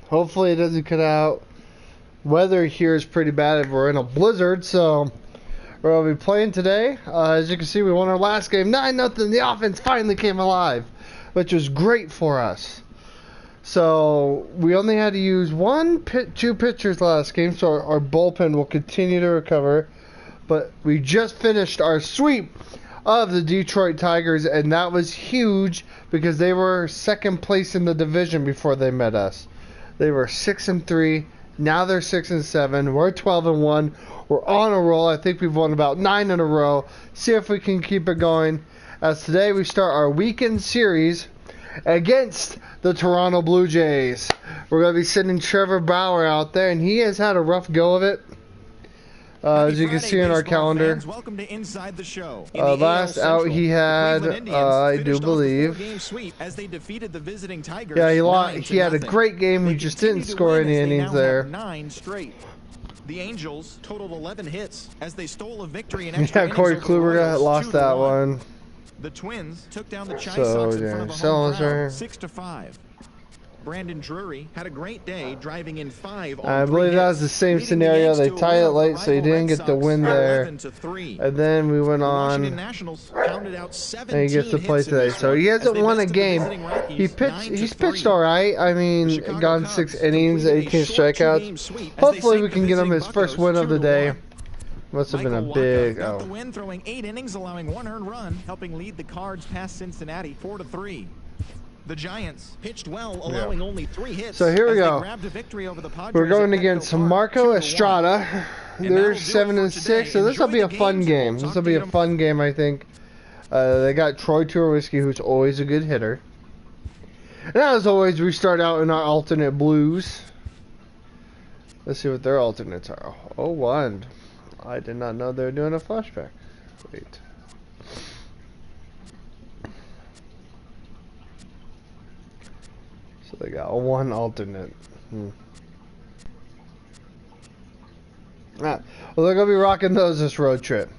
Hopefully it doesn't cut out. Weather here is pretty bad. We're in a blizzard, so we'll be playing today. As you can see, we won our last game 9-0. The offense finally came alive, which was great for us. So we only had to use two pitchers last game, so our bullpen will continue to recover. But we just finished our sweep of the Detroit Tigers, and that was huge because they were second place in the division before they met us. They were 6-3. Now they're 6-7. We're 12-1. We're on a roll. I think we've won about 9 in a row. See if we can keep it going. As today we start our weekend series against the Toronto Blue Jays. We're going to be sending Trevor Bauer out there, and he has had a rough go of it. As you can see in our calendar, welcome to Inside the Show. last out he had, I do believe. Yeah, he had a great game. He just didn't score any innings there. 9 straight. The Angels totaled 11 hits as they stole a victory in extra innings. Corey Kluber lost that one. The Twins took down the Chi Sox in front of the home crowd 6-5. Brandon Drury had a great day, driving in 5 on I believe that was the same scenario. They tied it late, so he didn't get the win there. And then we went on, and he gets to play today. So he hasn't won a game. He's pitched all right. I mean, gone 6 innings, 18 strikeouts. Hopefully we can get him his first win of the day. Must have been a big. Got the win, throwing 8 innings, allowing 1 earned run, helping lead the Cards past Cincinnati 4-3. The Giants pitched well, allowing only 3 hits. So here we go. We're going against Marco Estrada. They're 7-6, so this will be a fun game. This will be a fun game, I think. They got Troy Tulowitzki, who's always a good hitter. And as always, we start out in our alternate blues. Let's see what their alternates are. 0-1. I did not know they were doing a flashback. Wait. So they got 1 alternate. Well, they're going to be rocking those this road trip.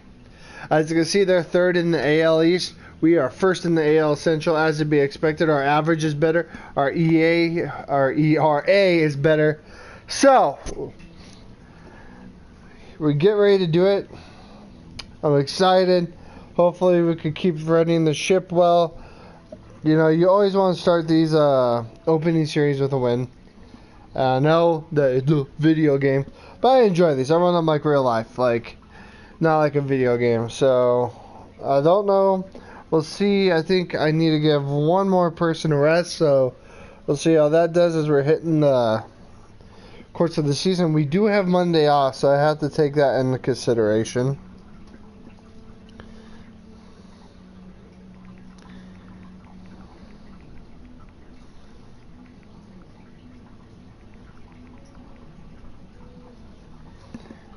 As you can see, they're 3rd in the AL East. We are 1st in the AL Central, as to be expected. Our average is better. Our ERA is better. So, we get ready to do it. I'm excited. Hopefully we can keep running the ship well. You know, you always want to start these opening series with a win. I know that it's a video game, but I enjoy these. I run them like real life, like not like a video game. So I don't know. We'll see. I think I need to give 1 more person a rest. So we'll see how that does as we're hitting the course of the season. We do have Monday off, so I have to take that into consideration.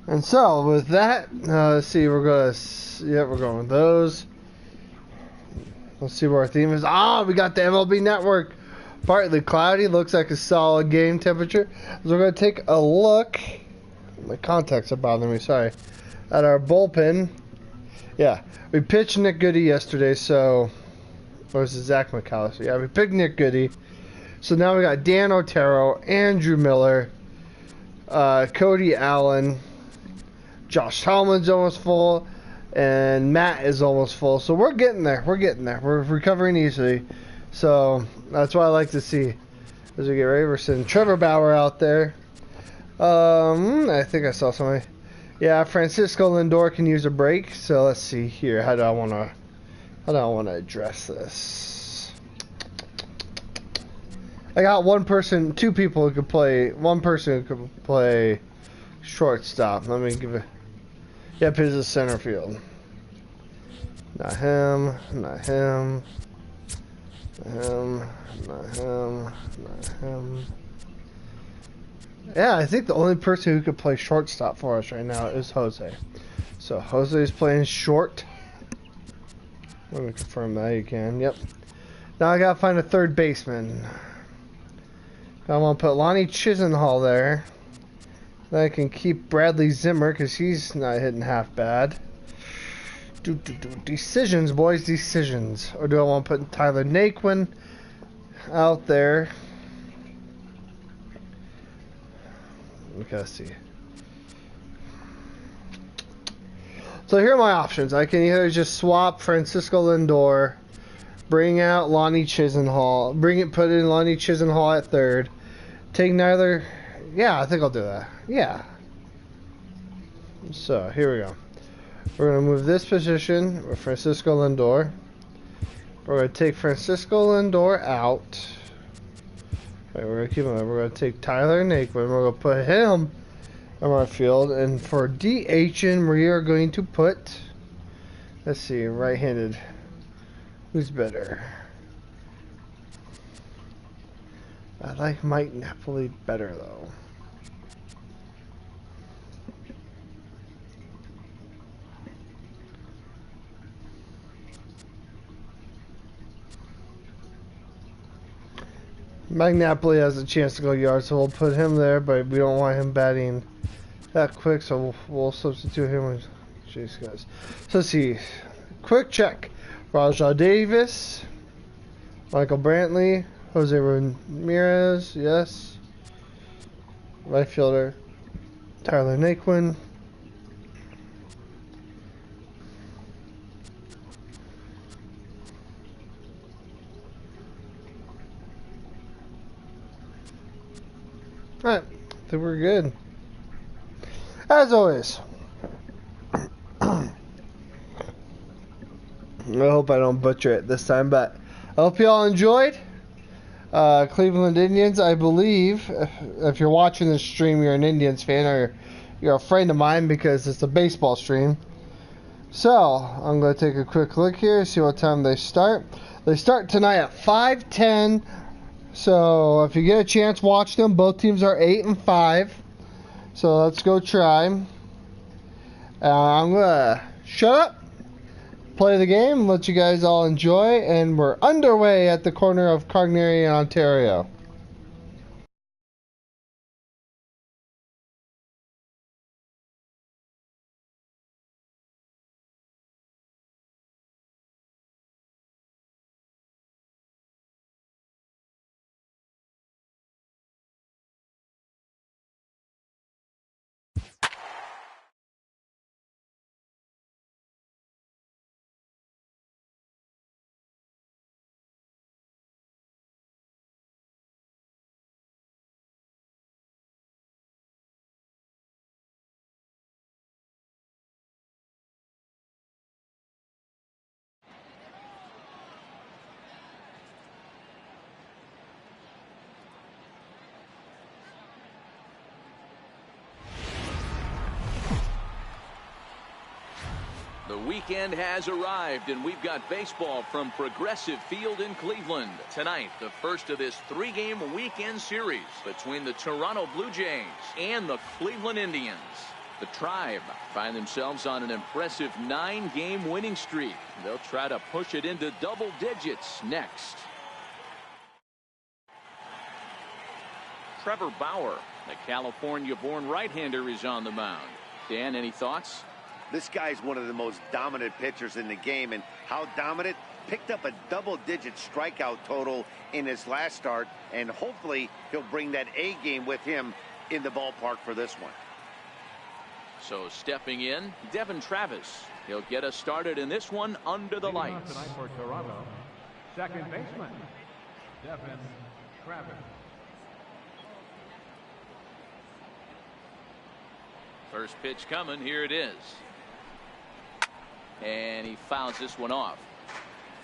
And so with that, let's see, we're going with those. Let's see where our theme is. We got the MLB Network. Partly cloudy, looks like a solid game temperature. So we're going to take a look. My contacts are bothering me, sorry. At our bullpen. Yeah, we pitched Nick Goody yesterday, so. Or was it Zach McAllister? Yeah, we picked Nick Goody. So now we got Dan Otero, Andrew Miller, Cody Allen. Josh Tomlin's almost full, and Matt is almost full. So we're getting there. We're recovering easily. So that's what I like to see as we get ready. We're sending Trevor Bauer out there. I think I saw somebody. Yeah, Francisco Lindor can use a break. So let's see here. How do I want to address this? I got 2 people who could play. 1 person who could play shortstop. Let me give it. Yep, here's the center field. Not him, not him, not him, not him, not him. Yeah, I think the only person who could play shortstop for us right now is Jose. So Jose is playing short. Let me confirm that you can. Yep. Now I gotta find a 3rd baseman. I want to put Lonnie Chisenhall there. Then I can keep Bradley Zimmer because he's not hitting half bad. Decisions, boys, decisions. Or do I want to put Tyler Naquin? out there. Okay, let's see. So here are my options. I can either just swap Francisco Lindor, bring out Lonnie Chisenhall, put in Lonnie Chisenhall at third, take neither. Yeah, I think I'll do that. Yeah. So here we go. We're gonna move this position with Francisco Lindor. We're gonna take Francisco Lindor out. Right, we're gonna keep him. We're gonna take Tyler Naquin. We're gonna put him on our field, and for DHing, we are going to put. Let's see, right-handed. Who's better? I like Mike Napoli better though. Mike Napoli has a chance to go yard, so we'll put him there, but we don't want him batting that quick, so we'll substitute him with Chase guys. So let's see. Quick check. Rajah Davis, Michael Brantley, Jose Ramirez, yes. Right fielder, Tyler Naquin. Alright, I think we're good. As always, I hope I don't butcher it this time, but I hope you all enjoyed. Cleveland Indians, I believe, if you're watching this stream, you're an Indians fan, or you're a friend of mine because it's a baseball stream. So, I'm going to take a quick look here, see what time they start. They start tonight at 5:10. So, if you get a chance, watch them. Both teams are 8-5. So, let's go try. I'm going to shut up, play the game, let you guys all enjoy, and we're underway at the corner of Carnegie and Ontario. The weekend has arrived, and we've got baseball from Progressive Field in Cleveland. Tonight, the first of this three-game weekend series between the Toronto Blue Jays and the Cleveland Indians. The Tribe find themselves on an impressive 9-game winning streak. They'll try to push it into double digits next. Trevor Bauer, the California-born right-hander, is on the mound. Dan, any thoughts? This guy's one of the most dominant pitchers in the game, and how dominant? Picked up a double-digit strikeout total in his last start, and hopefully he'll bring that A game with him in the ballpark for this one. So stepping in, Devin Travis. He'll get us started in this one under the lights. Tonight for Toronto, second baseman, Devin Travis. First pitch coming. Here it is. And he fouls this one off.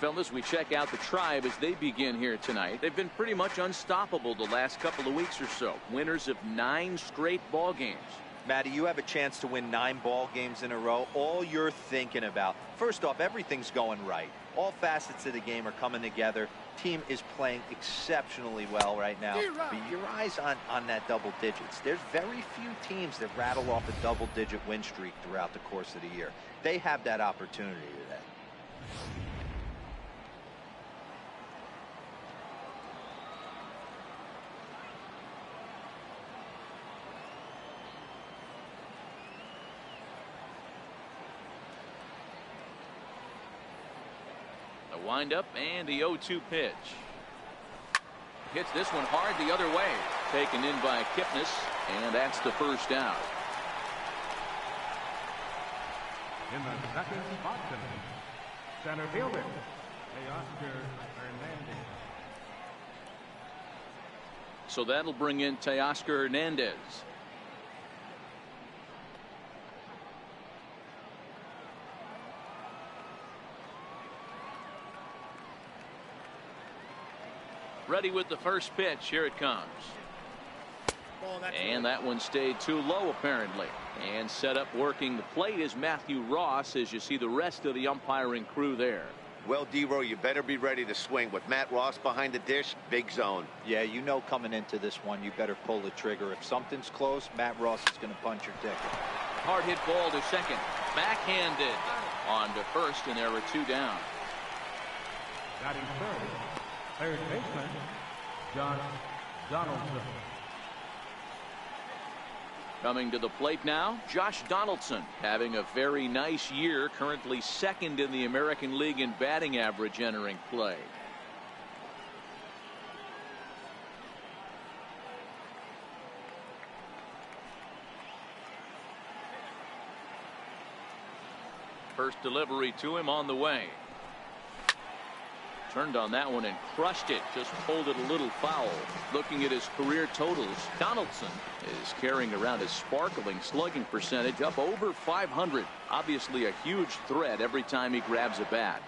Fellas, we check out the Tribe as they begin here tonight. They've been pretty much unstoppable the last couple of weeks or so. Winners of 9 straight ball games. Matty, you have a chance to win 9 ball games in a row. All you're thinking about, first off, everything's going right. All facets of the game are coming together. Team is playing exceptionally well right now. But your eyes on that double digits. There's very few teams that rattle off a double-digit win streak throughout the course of the year. They have that opportunity today. The windup and the 0-2 pitch. hits this one hard the other way. Taken in by Kipnis, and that's the first out. In the second spot today, center fielder, Teoscar Hernandez. So that'll bring in Teoscar Hernandez. Ready with the first pitch. Here it comes. And that one stayed too low apparently. And set up working the plate is Matthew Ross as you see the rest of the umpiring crew there. Well, D-Row, you better be ready to swing. With Matt Ross behind the dish, big zone. Yeah, you know coming into this one, you better pull the trigger. If something's close, Matt Ross is going to punch your ticket. Hard hit ball to second. Backhanded on to first, and there are two down. Batting third baseman, Josh Donaldson. Coming to the plate now, Josh Donaldson having a very nice year, currently second in the American League in batting average entering play. First delivery to him on the way. Turned on that one and crushed it. Just pulled it a little foul. Looking at his career totals, Donaldson is carrying around his sparkling slugging percentage up over 500. Obviously a huge threat every time he grabs a bat.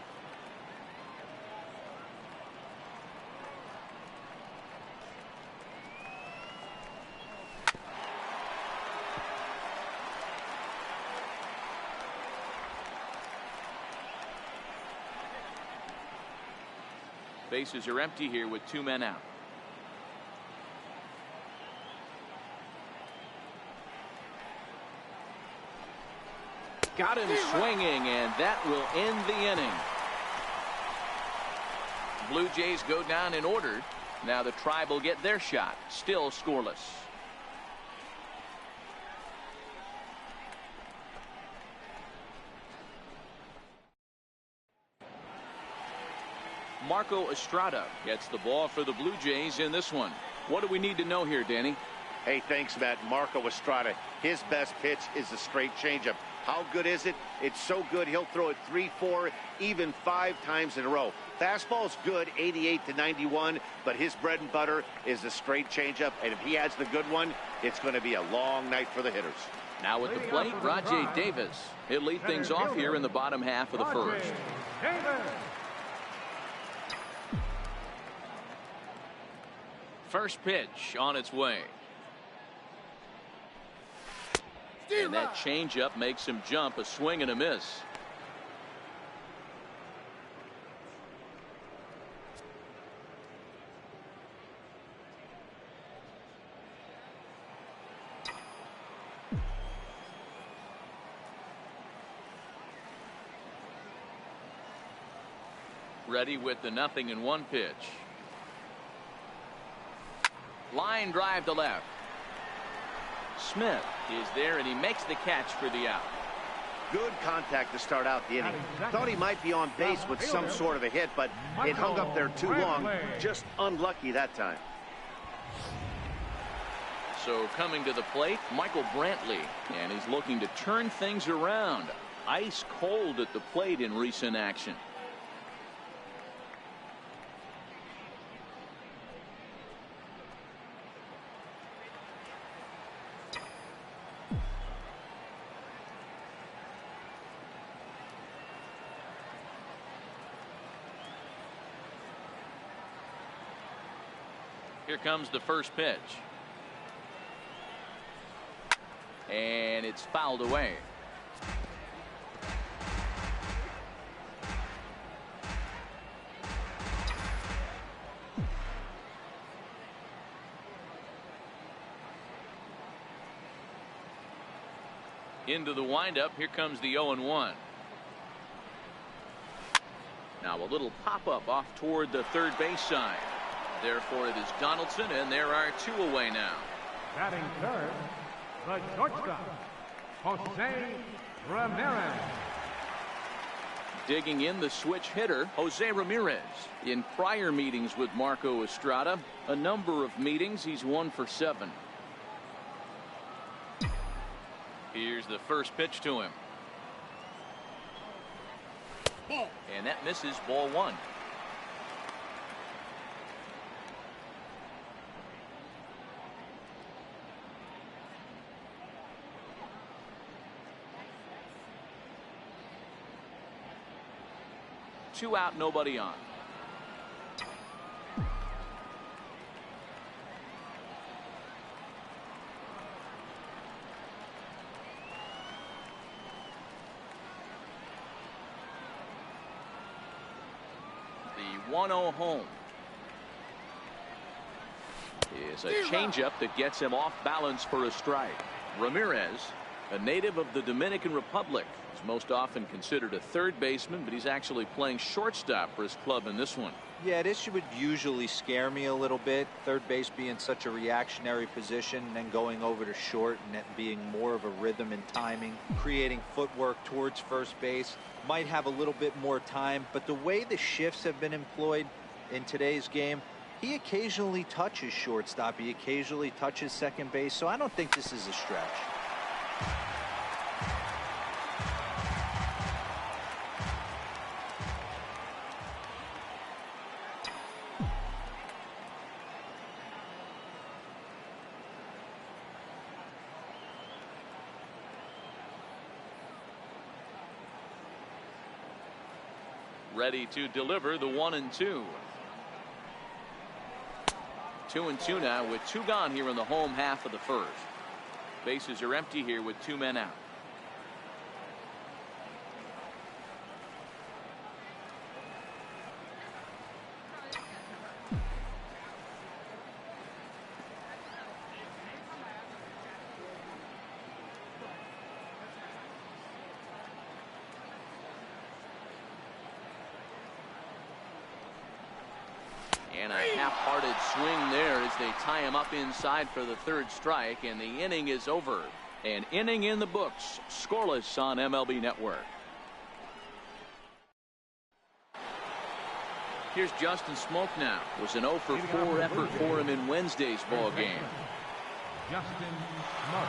Bases are empty here with two men out. Got him swinging, and that will end the inning. Blue Jays go down in order. Now the Tribe will get their shot. Still scoreless. Marco Estrada gets the ball for the Blue Jays in this one. What do we need to know here, Danny? Hey, thanks, Matt. Marco Estrada, his best pitch is a straight changeup. How good is it? It's so good he'll throw it 3, 4, even 5 times in a row. Fastball's good, 88 to 91, but his bread and butter is a straight changeup, and if he adds the good one, it's going to be a long night for the hitters. Now at the plate, Rajay Davis. He'll lead things off here in the bottom half of the first. First pitch on its way. And that changeup makes him jump, a swing and a miss. Ready with the 0-1 pitch. Line drive to left. Smith is there, and he makes the catch for the out. Good contact to start out the inning. Thought he might be on base with some sort of a hit, but it hung up there too long. Just unlucky that time. So coming to the plate, Michael Brantley, and he's looking to turn things around. Ice cold at the plate in recent action. Here comes the first pitch. And it's fouled away. Into the windup. Here comes the 0-1. Now a little pop-up off toward the third base side. Therefore, it is Donaldson, and there are two away now. Batting third, the shortstop, Jose Ramirez. Digging in the switch hitter, Jose Ramirez. In prior meetings with Marco Estrada, a number of meetings, he's 1 for 7. Here's the first pitch to him. And that misses, ball 1. Two out, nobody on. The 1-0 home is a changeup that gets him off balance for a strike. Ramirez, a native of the Dominican Republic, is most often considered a third baseman, but he's actually playing shortstop for his club in this one. Yeah, this would usually scare me a little bit. Third base being such a reactionary position, and then going over to short and that being more of a rhythm and timing, creating footwork towards first base. Might have a little bit more time, but the way the shifts have been employed in today's game, he occasionally touches shortstop, he occasionally touches second base, so I don't think this is a stretch. Ready to deliver the 1-2. 2-2 now with 2 gone here in the home half of the first. Bases are empty here with 2 men out. And a half-hearted swing there as they tie him up inside for the 3rd strike, and the inning is over. An inning in the books, scoreless on MLB Network. Here's Justin Smoke now. It was an 0 for 4 effort for him in Wednesday's ball game. Justin Smoke.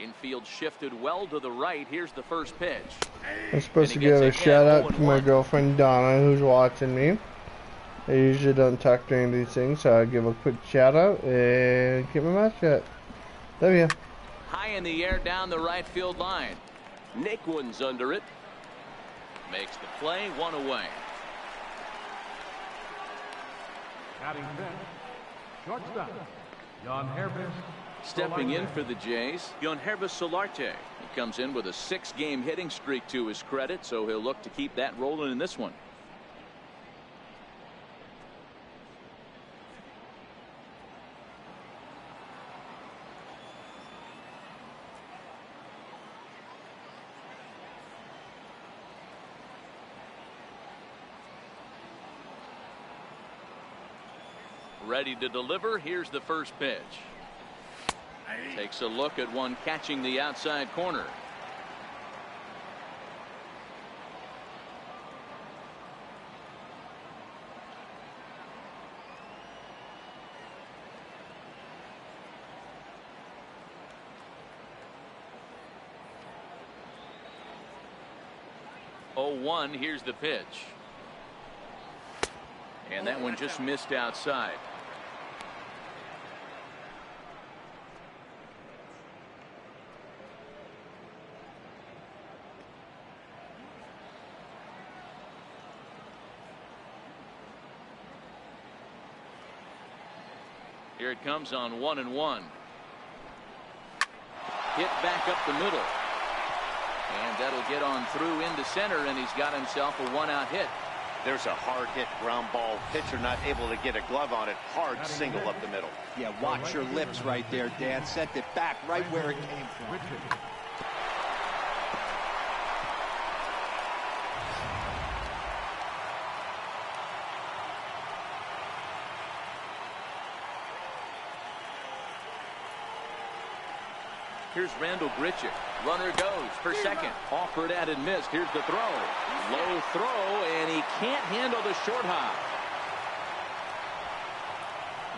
Infield shifted well to the right. Here's the first pitch. I'm supposed to give a shout out to my girlfriend Donna, who's watching me. I usually don't talk during these things, so I give a quick shout out and keep my mouth shut. Love you. High in the air down the right field line. Naquin's under it. Makes the play, 1 away. Batting fifth, shortstop, Jan Herbis. Stepping in for the Jays, Yonherbis Solarte. He comes in with a 6-game hitting streak to his credit, so he'll look to keep that rolling in this one. Ready to deliver. Here's the first pitch. Takes a look at one catching the outside corner. Oh, 1. Here's the pitch. And that one just missed outside. Here it comes on 1-1. Hit back up the middle. And that'll get on through into center, and he's got himself a 1-out hit. There's a hard hit ground ball. Pitcher not able to get a glove on it. Hard single up the middle. Yeah, watch your lips right there, Dan. Sent it back right where it came from. Here's Randall Grichuk. Runner goes for second. Offered at and missed. Here's the throw. Low throw, and he can't handle the short hop.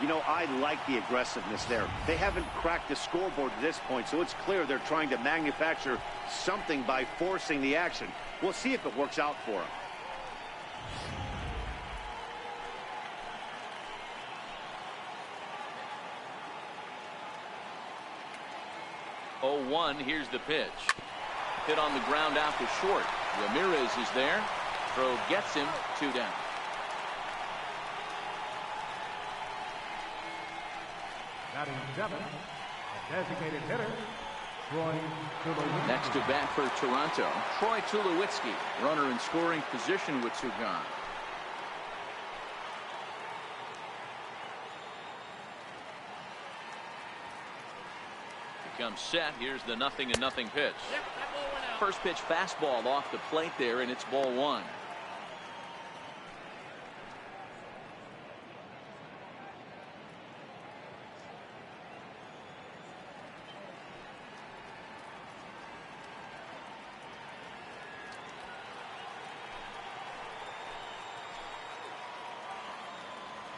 You know, I like the aggressiveness there. They haven't cracked the scoreboard at this point, so it's clear they're trying to manufacture something by forcing the action. We'll see if it works out for them. Oh, 1, here's the pitch. Hit on the ground out to short. Ramirez is there. Throw gets him, 2 down. Batting 7, a designated hitter, Troy Tulowitzki. Next to bat for Toronto, Troy Tulowitzki. Runner in scoring position with 2 gone. Comes set. Here's the 0-0 pitch. First pitch fastball off the plate there, and it's ball 1.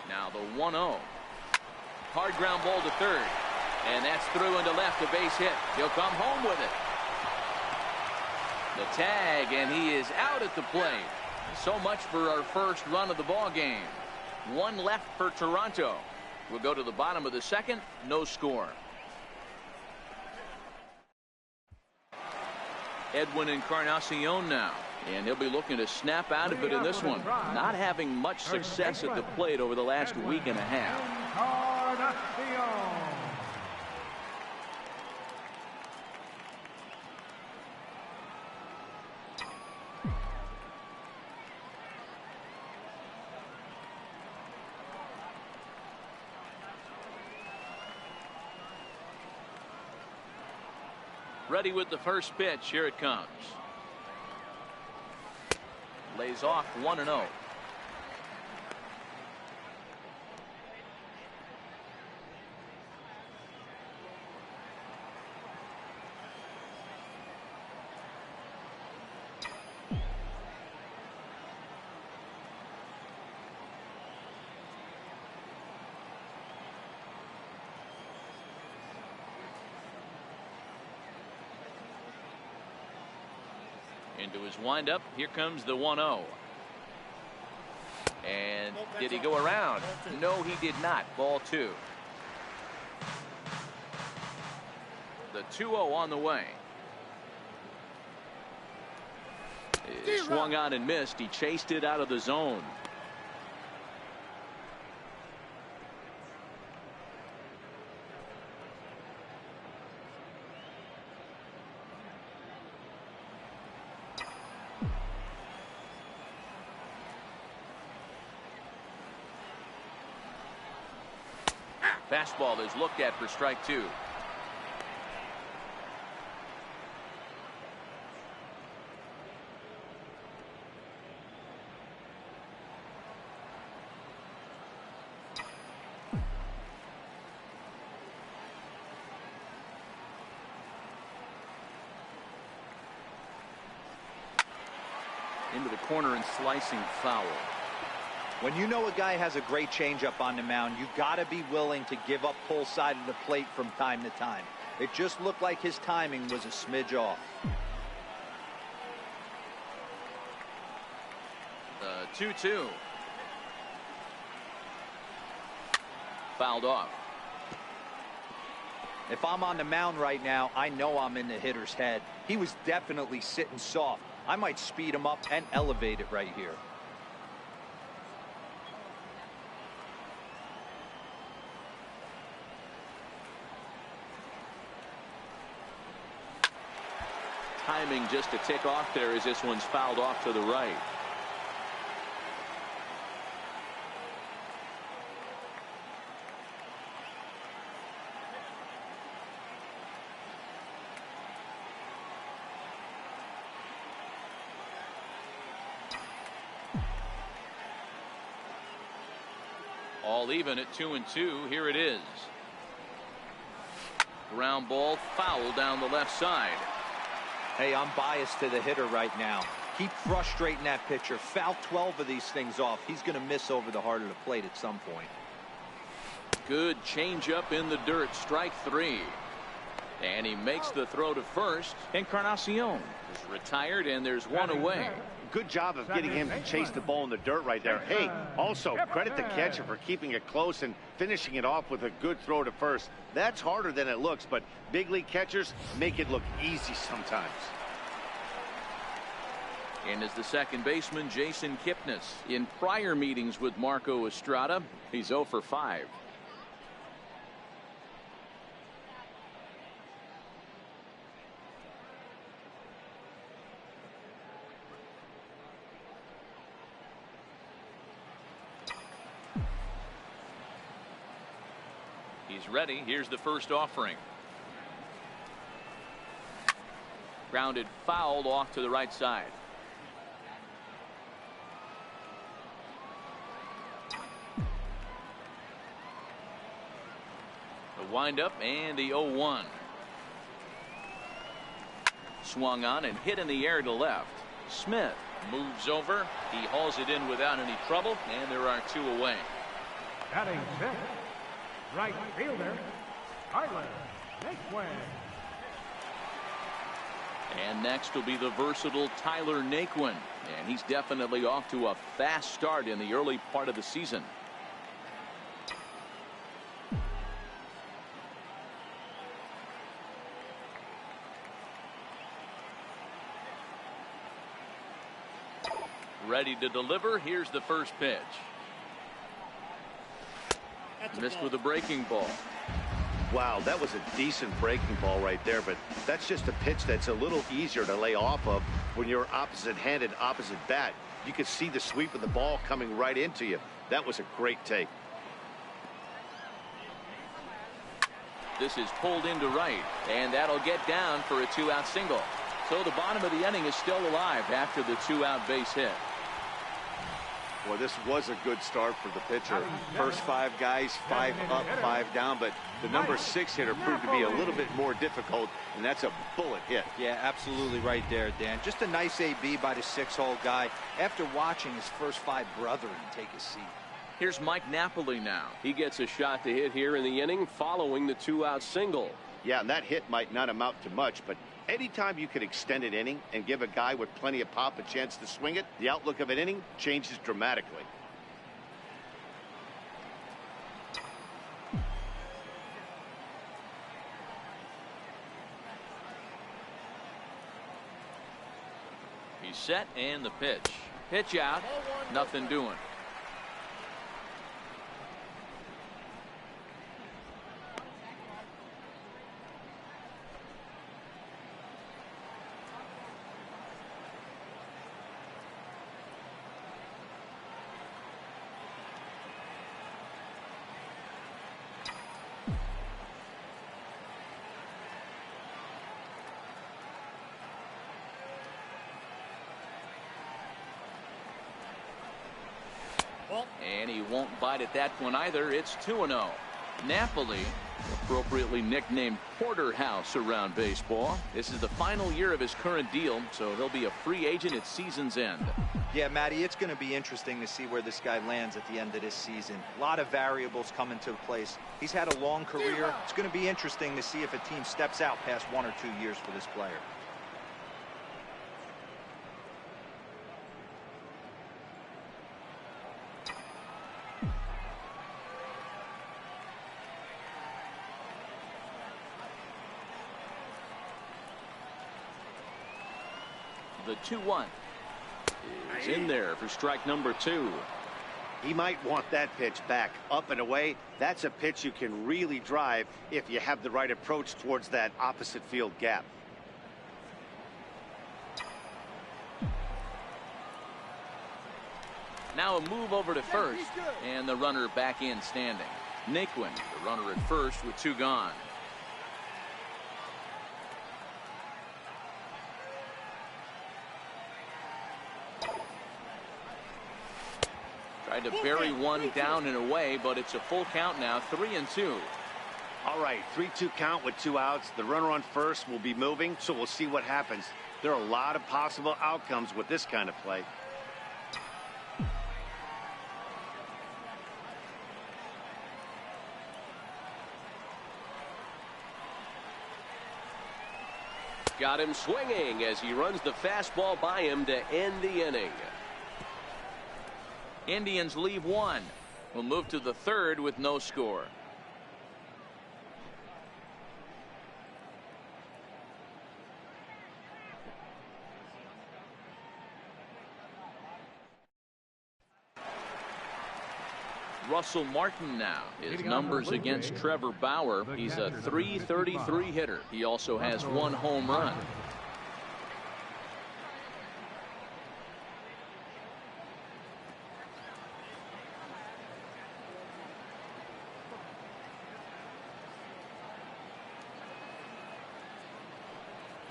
Now the 1-0. Hard ground ball to third. And that's through into left, a base hit. He'll come home with it. The tag, and he is out at the plate. So much for our first run of the ball game. 1 left for Toronto. We'll go to the bottom of the second. No score. Edwin Encarnacion now. And he'll be looking to snap out of it in this one. Not having much success at the plate over the last week and a half. Encarnacion. Ready with the first pitch. Here it comes. Lays off 1-0. Into his windup. Here comes the 1-0. And did he go around? No, he did not. Ball 2. The 2-0 on the way. He swung on and missed. He chased it out of the zone. Fastball is looked at for strike 2. Into the corner and slicing foul. When you know a guy has a great changeup on the mound, you got to be willing to give up pull side of the plate from time to time. It just looked like his timing was a smidge off. The 2-2. Fouled off. If I'm on the mound right now, I know I'm in the hitter's head. He was definitely sitting soft. I might speed him up and elevate it right here. Timing just to tick off there as this one's fouled off to the right. All even at 2-2. Here it is. Ground ball, foul down the left side. Hey, I'm biased to the hitter right now. Keep frustrating that pitcher. Foul 12 of these things off. He's going to miss over the heart of the plate at some point. Good changeup in the dirt. Strike 3. And he makes the throw to first. Encarnacion is retired, and there's one away. Good job of getting him to chase the ball in the dirt right there. Hey, also credit the catcher for keeping it close and finishing it off with a good throw to first. That's harder than it looks, but big league catchers make it look easy sometimes. And as the second baseman, Jason Kipnis. In prior meetings with Marco Estrada, he's 0 for 5. He's ready. Here's the first offering. Grounded foul off to the right side. The windup and the 0-1. Swung on and hit in the air to left. Smith moves over. He hauls it in without any trouble, and there are 2 away. Batting sixth, right fielder, Tyler Naquin. And next will be the versatile Tyler Naquin. And he's definitely off to a fast start in the early part of the season. Ready to deliver. Here's the first pitch. Missed with a breaking ball. Wow, that was a decent breaking ball right there, but that's just a pitch that's a little easier to lay off of when you're opposite-handed, opposite bat. You could see the sweep of the ball coming right into you. That was a great take. This is pulled into right, and that'll get down for a 2-out single. So the bottom of the inning is still alive after the 2-out base hit. Well, this was a good start for the pitcher. First 5 guys, 5 up, 5 down, but the number 6 hitter proved to be a little bit more difficult, and that's a bullet hit. Yeah, absolutely right there, Dan. Just a nice AB by the 6-hole guy after watching his first 5 brethren take a seat. Here's Mike Napoli now. He gets a shot to hit here in the inning following the 2-out single. Yeah, and that hit might not amount to much, but anytime you can extend an inning and give a guy with plenty of pop a chance to swing it, the outlook of an inning changes dramatically. He's set, and the pitch. Pitch out. Nothing doing. And he won't bite at that one either. It's 2-0. Napoli, appropriately nicknamed Porterhouse around baseball. This is the final year of his current deal, so he'll be a free agent at season's end. Yeah, Matty, it's going to be interesting to see where this guy lands at the end of this season. A lot of variables come into place. He's had a long career. It's going to be interesting to see if a team steps out past 1 or 2 years for this player. The 2-1 is in there for strike number 2. He might want that pitch back up and away. That's a pitch you can really drive if you have the right approach towards that opposite field gap. Now a move over to first, and the runner back in standing. Naquin, the runner at first with 2 gone. Tried to bury one down and away, but it's a full count now, 3-2. All right, 3-2 count with 2 outs. The runner on first will be moving, so we'll see what happens. There are a lot of possible outcomes with this kind of play. Got him swinging as he runs the fastball by him to end the inning. Indians leave one. We'll move to the third with no score. Russell Martin now. His numbers against Trevor Bauer. He's a .333 hitter. He also has 1 home run.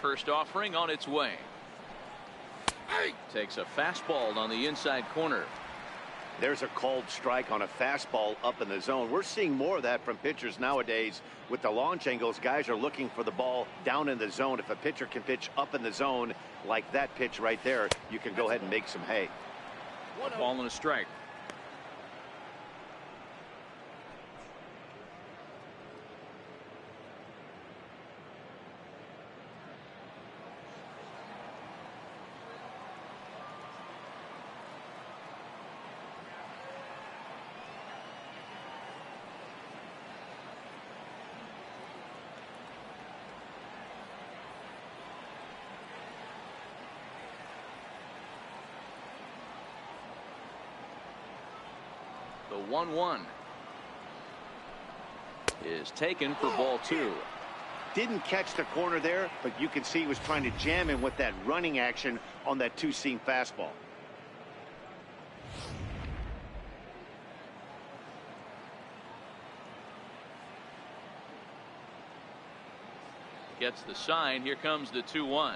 First offering on its way. Takes a fastball on the inside corner. There's a called strike on a fastball up in the zone. We're seeing more of that from pitchers nowadays. With the launch angles, guys are looking for the ball down in the zone. If a pitcher can pitch up in the zone like that pitch right there, you can go ahead and make some hay. A ball and a strike. The 1-1 is taken for ball 2. Didn't catch the corner there, but you can see he was trying to jam him with that running action on that 2-seam fastball. Gets the sign. Here comes the 2-1.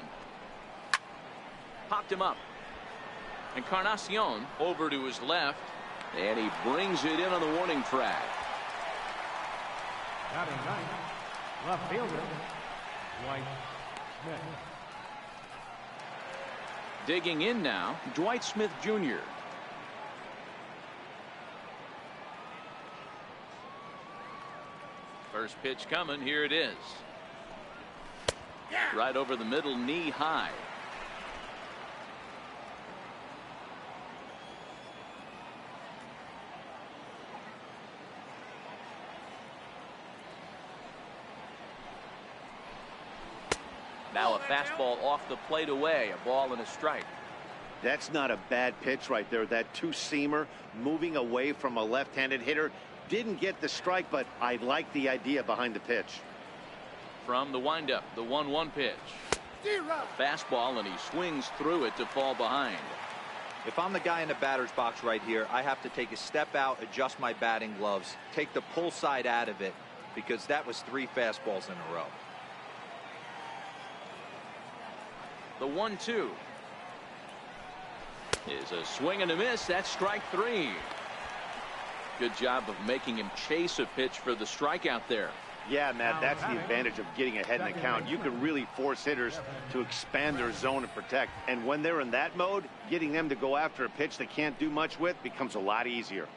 Popped him up. Encarnacion over to his left. And he brings it in on the warning track. Batting ninth, left fielder, Dwight Smith. Digging in now, Dwight Smith Jr. First pitch coming. Here it is. Right over the middle, knee high. Now a fastball off the plate away. A ball and a strike. That's not a bad pitch right there. That 2-seamer moving away from a left-handed hitter. Didn't get the strike, but I like the idea behind the pitch. From the windup, the 1-1 pitch. A fastball, and he swings through it to fall behind. If I'm the guy in the batter's box right here, I have to take a step out, adjust my batting gloves, take the pull side out of it, because that was 3 fastballs in a row. The 1-2 is a swing and a miss. That's strike 3. Good job of making him chase a pitch for the strikeout there. Yeah, Matt, that's the advantage of getting ahead in the count. You can really force hitters to expand their zone and protect. And when they're in that mode, getting them to go after a pitch they can't do much with becomes a lot easier.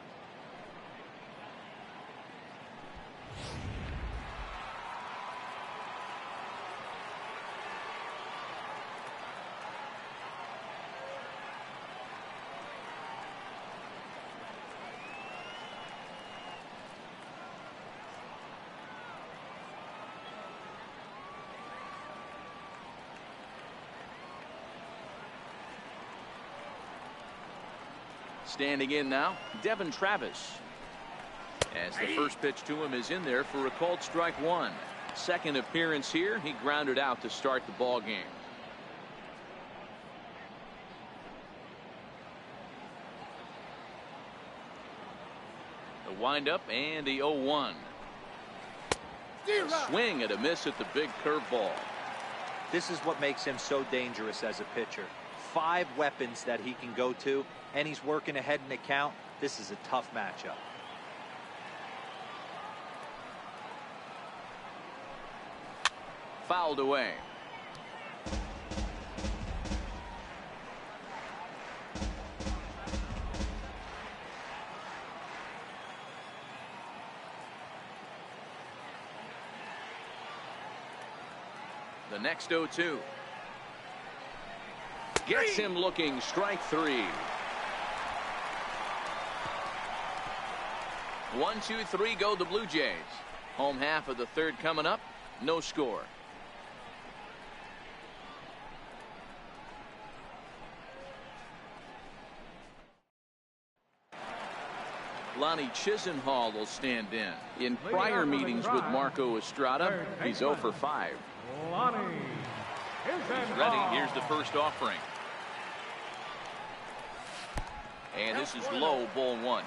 Standing in now, Devin Travis. As the first pitch to him is in there for a called strike 1. Second appearance here, he grounded out to start the ball game. The windup and the 0-1. A swing and a miss at the big curveball. This is what makes him so dangerous as a pitcher. 5 weapons that he can go to, and he's working ahead in the count. This is a tough matchup. Fouled away. The next 0-2. Gets him looking. Strike 3. 1, 2, 3 go the Blue Jays. Home half of the third coming up. No score. Lonnie Chisenhall will stand in prior meetings with Marco Estrada, he's 0 for 5. Lonnie He's ready. Here's the first offering. And this is low, ball 1.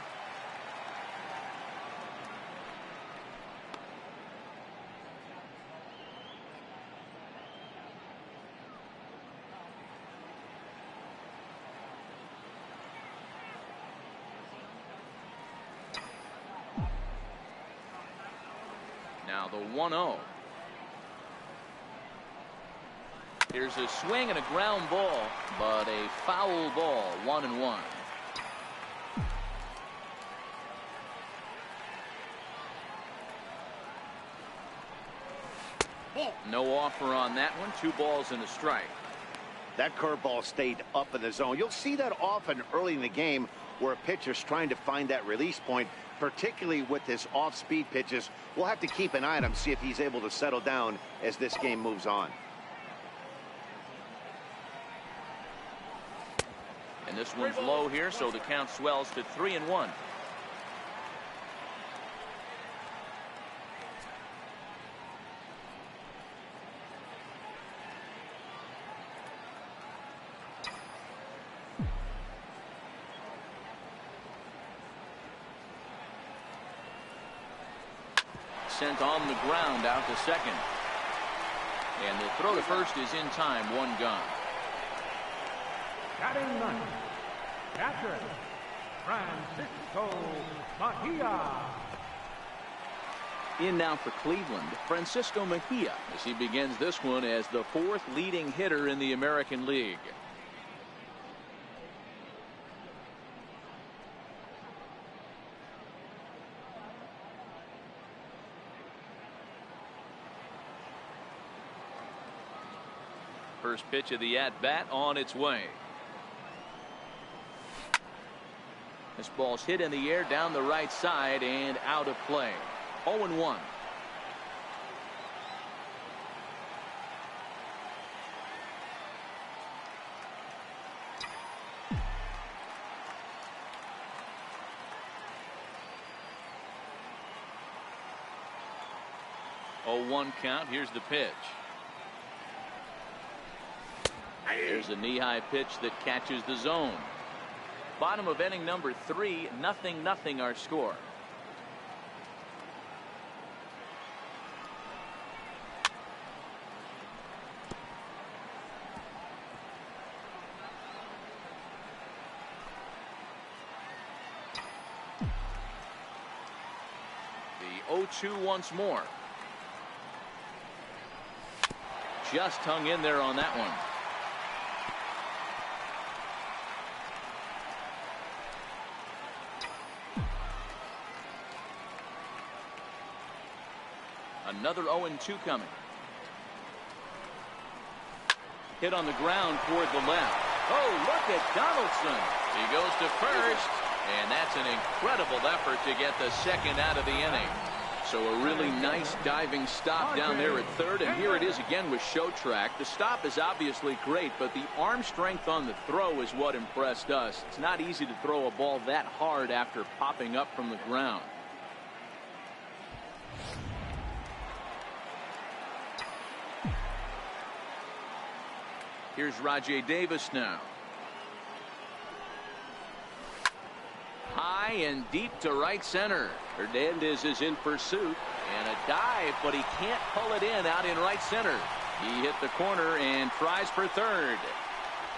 Now the 1-0. Here's a swing and a ground ball, but a foul ball. 1-1. No offer on that one. 2 balls and a strike. That curveball stayed up in the zone. You'll see that often early in the game where a pitcher's trying to find that release point, particularly with his off-speed pitches. We'll have to keep an eye on him, see if he's able to settle down as this game moves on. And this one's low here, so the count swells to 3-1. Sent on the ground out to second. And the throw to first is in time. 1 gone. Batting ninth, catcher, Francisco Mejia. In now for Cleveland, Francisco Mejia, as he begins this one as the 4th leading hitter in the American League. First pitch of the at-bat on its way. This ball's hit in the air down the right side and out of play. 0-1. Oh, 1 count. Here's the pitch. There's a knee-high pitch that catches the zone. Bottom of inning number 3, 0-0 our score. The 0-2 once more. Just hung in there on that one. Another 0-2 coming. Hit on the ground toward the left. Oh, look at Donaldson. He goes to first, and that's an incredible effort to get the second out of the inning. So a really nice diving stop down there at third, and here it is again with show track. The stop is obviously great, but the arm strength on the throw is what impressed us. It's not easy to throw a ball that hard after popping up from the ground. Here's Rajay Davis now. High and deep to right center. Hernandez is in pursuit. And a dive, but he can't pull it in out in right center. He hit the corner and tries for third.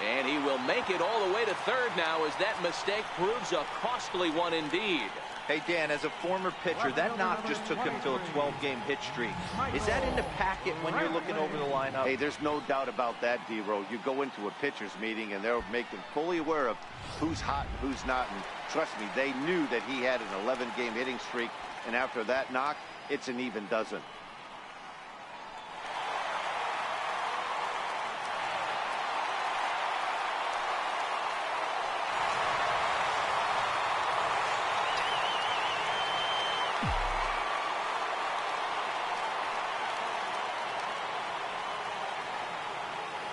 And he will make it all the way to third now as that mistake proves a costly one indeed. Hey, Dan, as a former pitcher, that knock just took him to a 12-game hit streak. Is that in the packet when you're looking over the lineup? Hey, there's no doubt about that, D-Row. You go into a pitcher's meeting, and they'll make them fully aware of who's hot and who's not. And trust me, they knew that he had an 11-game hitting streak. And after that knock, it's an even dozen.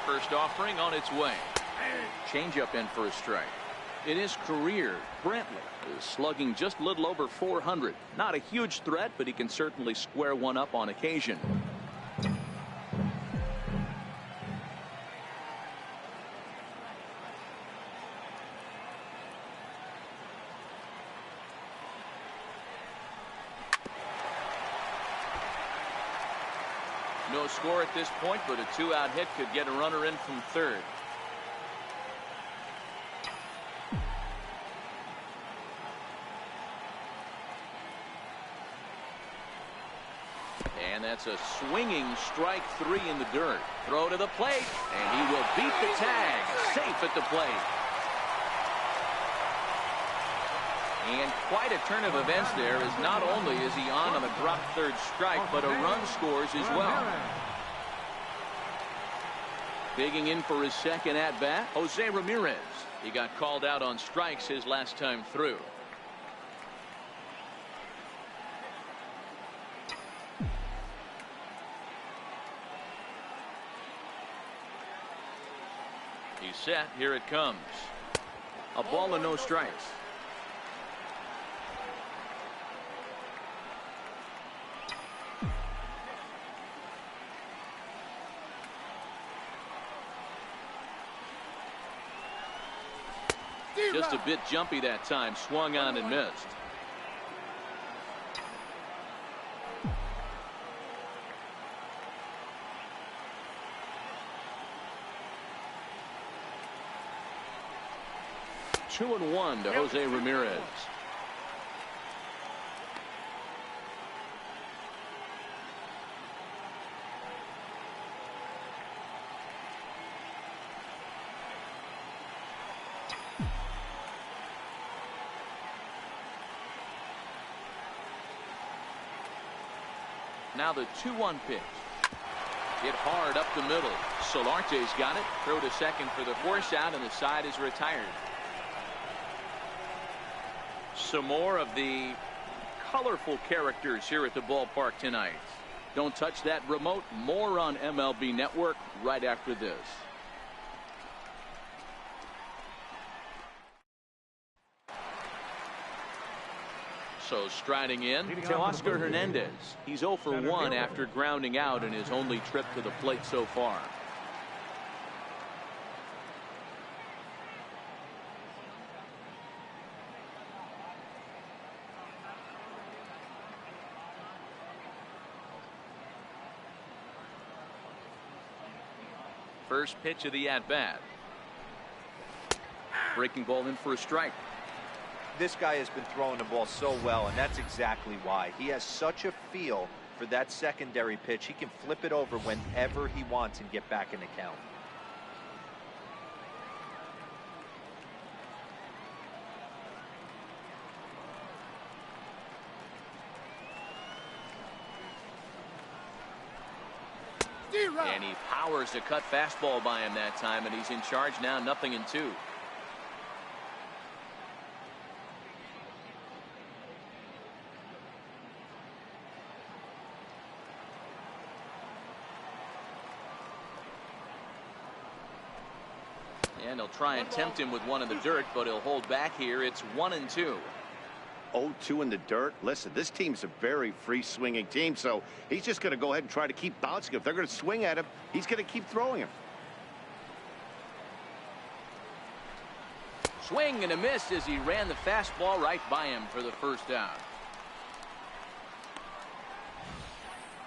First offering on its way. Changeup in for a strike. In his career, Brantley is slugging just a little over 400. Not a huge threat, but he can certainly square one up on occasion. No score at this point, but a two-out hit could get a runner in from third. And that's a swinging strike three in the dirt. Throw to the plate, and he will beat the tag. Safe at the plate. And quite a turn of events there, as not only is he on a drop third strike, but a run scores as well. Digging in for his second at-bat, Jose Ramirez. He got called out on strikes his last time through. He's set. Here it comes. A ball and no strikes. Just a bit jumpy that time. Swung on and missed. Two and one to Jose Ramirez. Now the 2-1 pitch. Hit hard up the middle. Solarte's got it. Throw to second for the force out, and the side is retired. Some more of the colorful characters here at the ballpark tonight. Don't touch that remote. More on MLB Network right after this. So striding in, Teoscar Hernandez. He's 0 for 1 after grounding out in his only trip to the plate so far. First pitch of the at-bat. Breaking ball in for a strike. This guy has been throwing the ball so well, and that's exactly why. He has such a feel for that secondary pitch. He can flip it over whenever he wants and get back in the count. And he powers a cut fastball by him that time, and he's in charge now, 0-2. And he'll try and tempt him with one in the dirt, but he'll hold back here. It's 1-2. 0-2 in the dirt. Listen, this team's a very free swinging team, so he's just going to go ahead and try to keep bouncing. If they're going to swing at him, he's going to keep throwing him. Swing and a miss as he ran the fastball right by him for the first out.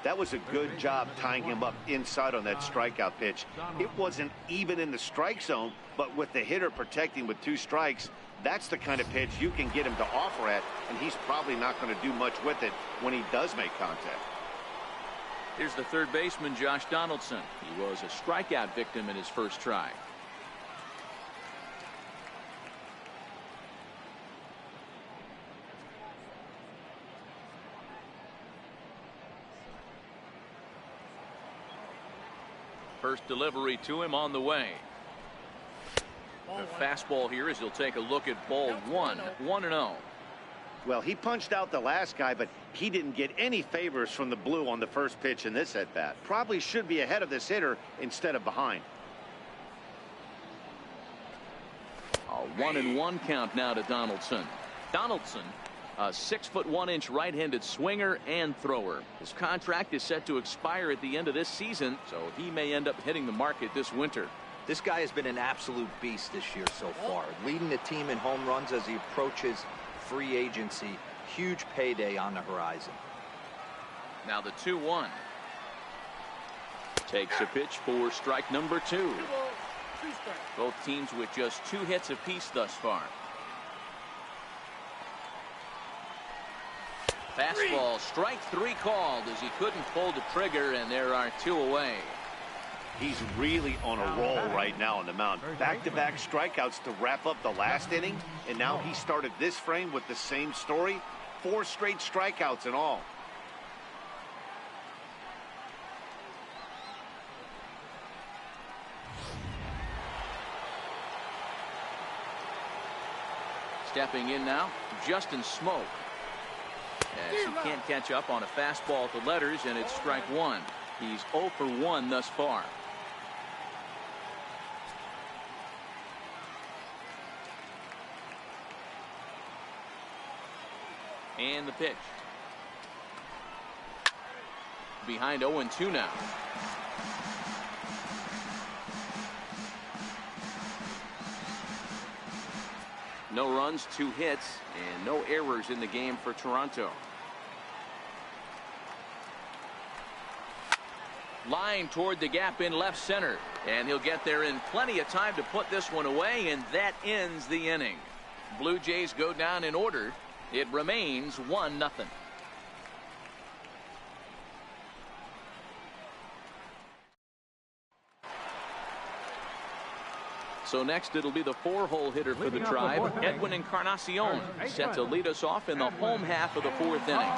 That was a good job tying him up inside on that strikeout pitch. It wasn't even in the strike zone, but with the hitter protecting with 2 strikes, that's the kind of pitch you can get him to offer at, and he's probably not going to do much with it when he does make contact. Here's the third baseman, Josh Donaldson. He was a strikeout victim in his first try. First delivery to him on the way. The fastball here as he'll take a look at ball 1, 1-0. Well, he punched out the last guy, but he didn't get any favors from the blue on the first pitch in this at-bat. Probably should be ahead of this hitter instead of behind. A 1-1 count now to Donaldson. Donaldson, a 6'1" right-handed swinger and thrower. His contract is set to expire at the end of this season, so he may end up hitting the market this winter. This guy has been an absolute beast this year so far, leading the team in home runs as he approaches free agency. Huge payday on the horizon. Now the 2-1. Takes a pitch for strike number 2. Both teams with just 2 hits apiece thus far. Fastball, strike 3 called as he couldn't pull the trigger, and there are 2 away. He's really on a roll right now on the mound. Back-to-back strikeouts to wrap up the last inning, and now he started this frame with the same story. 4 straight strikeouts in all. Stepping in now, Justin Smoke. As he can't catch up on a fastball at the letters, and it's strike 1. He's 0 for 1 thus far. And the pitch. Behind 0-2 now. No runs, 2 hits, and no errors in the game for Toronto. Line toward the gap in left center, and he'll get there in plenty of time to put this one away, and that ends the inning. Blue Jays go down in order. It remains 1-0. So next it'll be the 4-hole hitter for the Tribe, Edwin Encarnacion, set to lead us off in the home half of the 4th inning.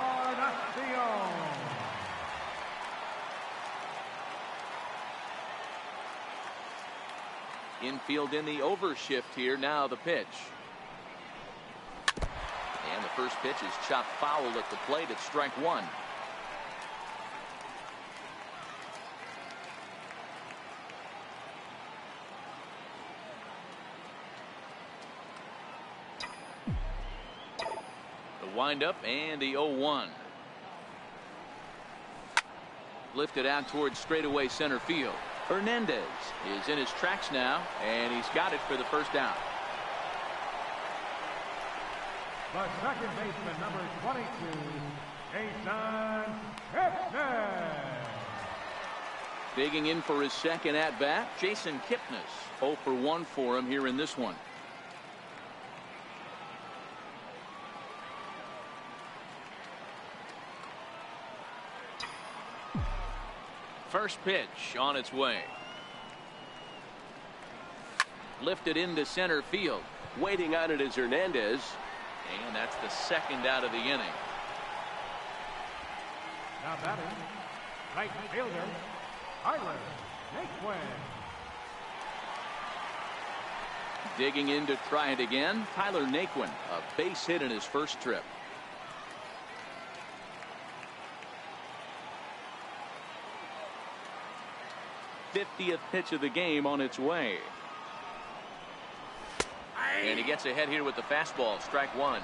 Infield in the overshift here. Now the pitch. And the first pitch is chopped foul at the plate at strike 1. The windup and the 0-1. Lifted out towards straightaway center field. Hernandez is in his tracks now, and he's got it for the first out. The second baseman, number 22, Jason Kipnis. Digging in for his second at-bat, Jason Kipnis. 0 for 1 for him here in this one. First pitch on its way. Lifted into center field. Waiting on it is Hernandez. And that's the second out of the inning. Now batting, right fielder, Tyler Naquin. Digging in to try it again, Tyler Naquin, a base hit in his first trip. '50th pitch of the game on its way. And he gets ahead here with the fastball, strike 1.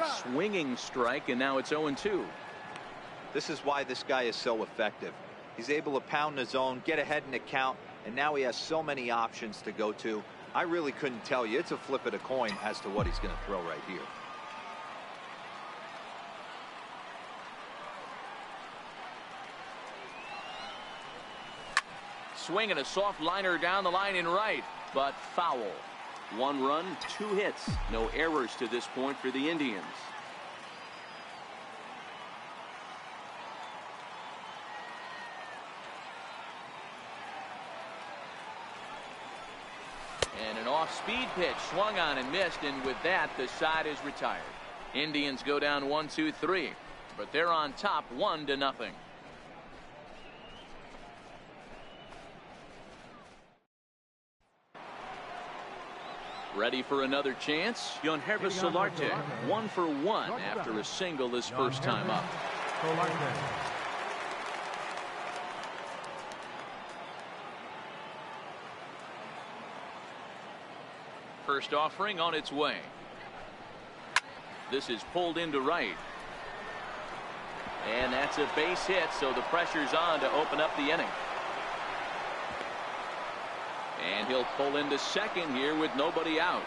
swinging strike, and now it's 0-2. This is why this guy is so effective. He's able to pound the zone, get ahead in the count, and now he has so many options to go to. I really couldn't tell you. It's a flip of the coin as to what he's going to throw right here. Swinging a soft liner down the line in right, but foul. 1 run, 2 hits. No errors to this point for the Indians. And an off-speed pitch swung on and missed, and with that, the side is retired. Indians go down 1-2-3, but they're on top 1-0. Ready for another chance? Yonhervis Solarte, 1 for 1 after a single his first time up. First offering on its way. This is pulled into right. And that's a base hit, so the pressure's on to open up the inning. And he'll pull into second here with nobody out.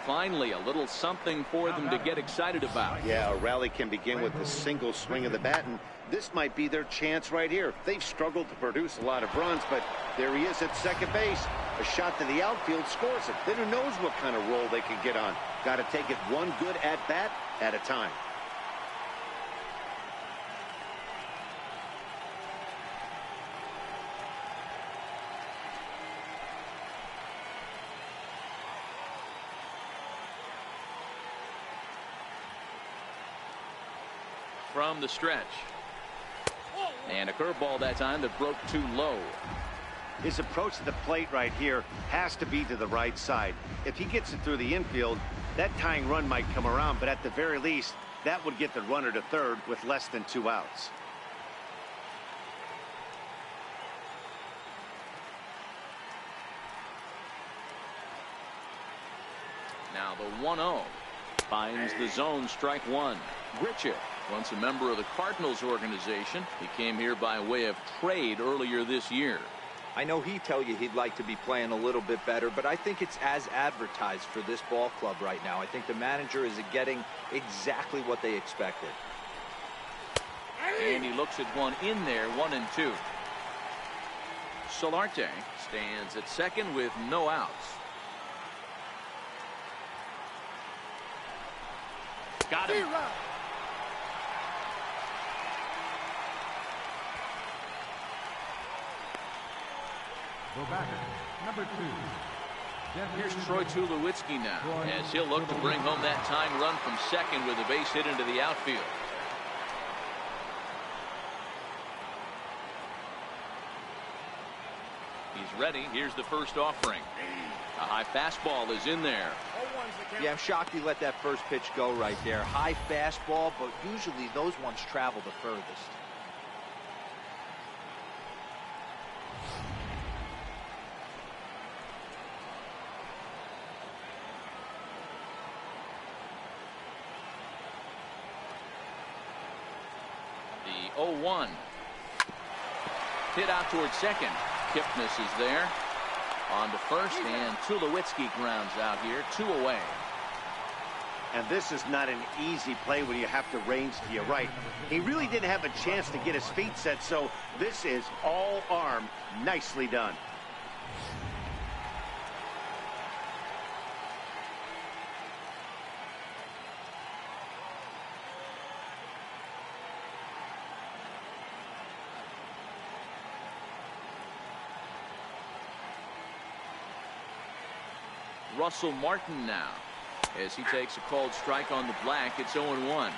Finally, a little something for them to get excited about. Yeah, a rally can begin with a single swing of the bat, and this might be their chance right here. They've struggled to produce a lot of runs, but there he is at second base. A shot to the outfield scores it. Then who knows what kind of roll they can get on. Got to take it one good at-bat at a time. From the stretch. And a curveball that time that broke too low. His approach to the plate right here has to be to the right side. If he gets it through the infield, that tying run might come around, but at the very least, that would get the runner to third with less than 2 outs. Now the 1-0 finds the zone, strike 1. Grichuk, once a member of the Cardinals organization. He came here by way of trade earlier this year. I know he'd tell you he'd like to be playing a little bit better, but I think it's as advertised for this ball club right now. I think the manager is getting exactly what they expected. And he looks at one in there, 1-2. Solarte stands at second with no outs. Got him. Go back. Number 2. Here's Troy Tulowitzki now, as he'll look to bring home that tying run from second with a base hit into the outfield. He's ready. Here's the first offering. A high fastball is in there. Yeah, I'm shocked he let that first pitch go right there. High fastball, but usually those ones travel the furthest. The 0-1. Hit out towards second. Kipnis is there. On to first, and Tulowitzki grounds out here, 2 away. And this is not an easy play when you have to range to your right. He really didn't have a chance to get his feet set, so this is all arm. Nicely done. Russell Martin now, as he takes a called strike on the black. It's 0-1.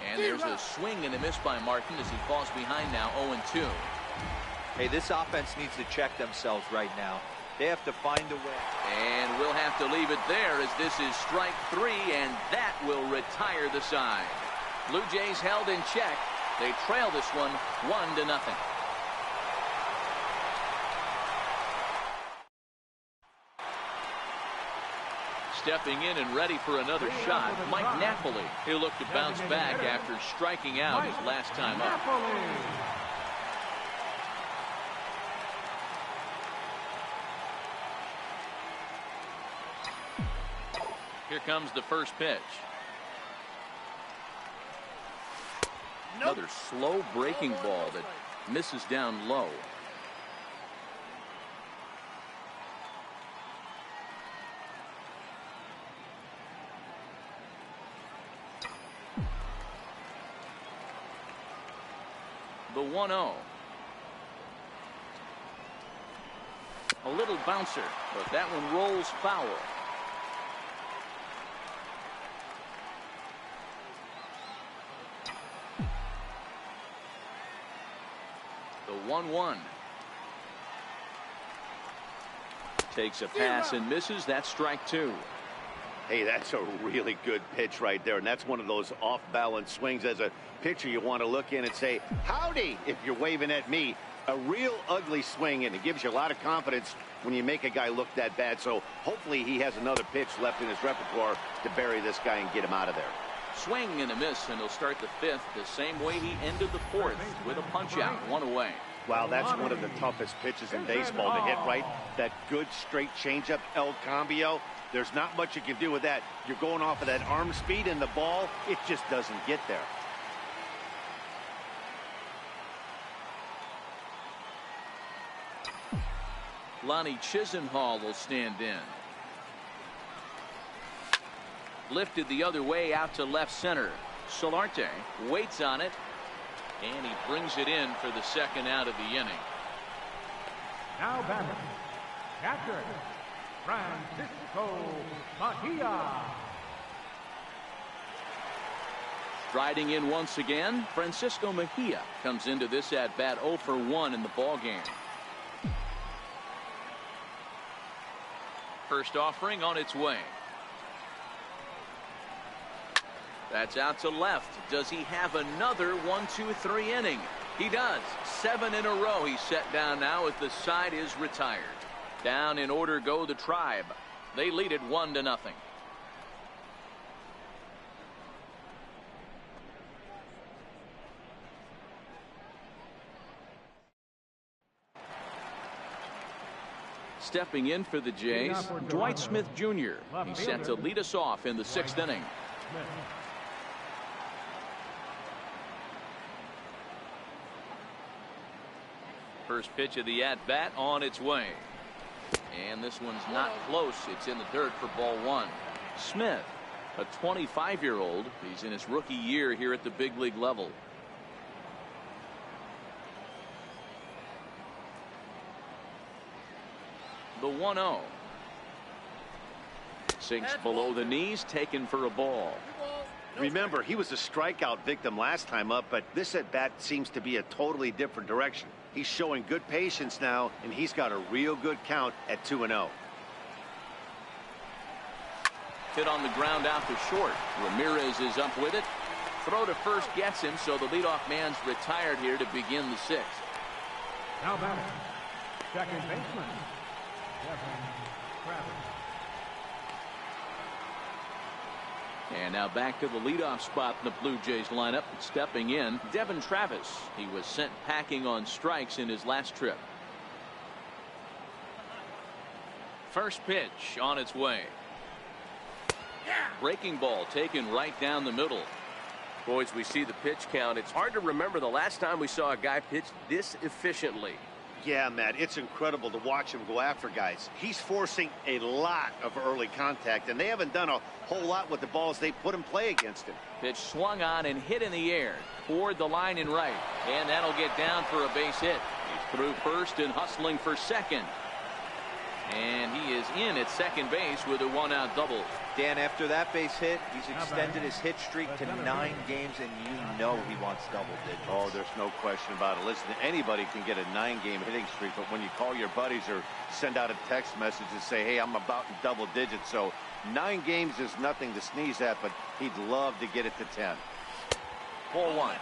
And there's a swing and a miss by Martin as he falls behind now, 0-2. Hey, this offense needs to check themselves right now. They have to find a way. And we'll have to leave it there, as this is strike 3, and that will retire the side. Blue Jays held in check, They trail this one 1-0. Stepping in and ready for another shot, Mike Napoli. He'll look to bounce back after striking out his last time up. Here comes the first pitch. Another slow breaking ball that misses down low. The 1-0. A little bouncer, but that one rolls foul. The 1-1. Takes a pass and misses. That's strike two. Hey, that's a really good pitch right there, and that's one of those off-balance swings. As a pitcher, you want to look in and say, howdy, if you're waving at me. A real ugly swing, and it gives you a lot of confidence when you make a guy look that bad. So hopefully he has another pitch left in his repertoire to bury this guy and get him out of there. Swing and a miss, and he'll start the fifth the same way he ended the fourth, with a punch-out, one away. Wow, that's one of the toughest pitches in baseball to hit right. That good straight changeup, El Cambio. There's not much you can do with that. You're going off of that arm speed, and the ball, it just doesn't get there. Lonnie Chisenhall will stand in. Lifted the other way out to left center. Solarte waits on it, and he brings it in for the second out of the inning. Now batting, catcher, Francisco Mejia. Striding in once again, Francisco Mejia comes into this at-bat 0 for 1 in the ballgame. First offering on its way. That's out to left. Does he have another 1-2-3 inning? He does. 7 in a row he's set down now as the side is retired. Down in order go the Tribe. They lead it 1-0. Stepping in for the Jays, Dwight Smith Jr. He's set to lead us off in the 6th inning. First pitch of the at-bat on its way. And this one's not close. It's in the dirt for ball one. Smith, a 25-year-old. He's in his rookie year here at the big league level. The 1-0. Sinks below the knees, taken for a ball. Remember, he was a strikeout victim last time up, but this at-bat seems to be a totally different direction. He's showing good patience now, and he's got a real good count at 2-0. Hit on the ground out to short. Ramirez is up with it. Throw to first gets him, so the leadoff man's retired here to begin the 6th. Now batting, second baseman, Travis. And now back to the leadoff spot in the Blue Jays lineup. Stepping in, Devin Travis. He was sent packing on strikes in his last trip. First pitch on its way. Breaking ball taken right down the middle. Boys, we see the pitch count. It's hard to remember the last time we saw a guy pitch this efficiently. Yeah, Matt, it's incredible to watch him go after guys. He's forcing a lot of early contact, and they haven't done a whole lot with the balls they put in play against him. Pitch swung on and hit in the air toward the line and right, and that'll get down for a base hit. He's through first and hustling for second, and he is in at second base with a one-out double. Dan, after that base hit, he's extended his hit streak to 9 games, and you know he wants double digits. Oh, there's no question about it. Listen, anybody can get a 9-game hitting streak, but when you call your buddies or send out a text message and say, hey, I'm about in double digits, so 9 games is nothing to sneeze at, but he'd love to get it to 10. Ball one.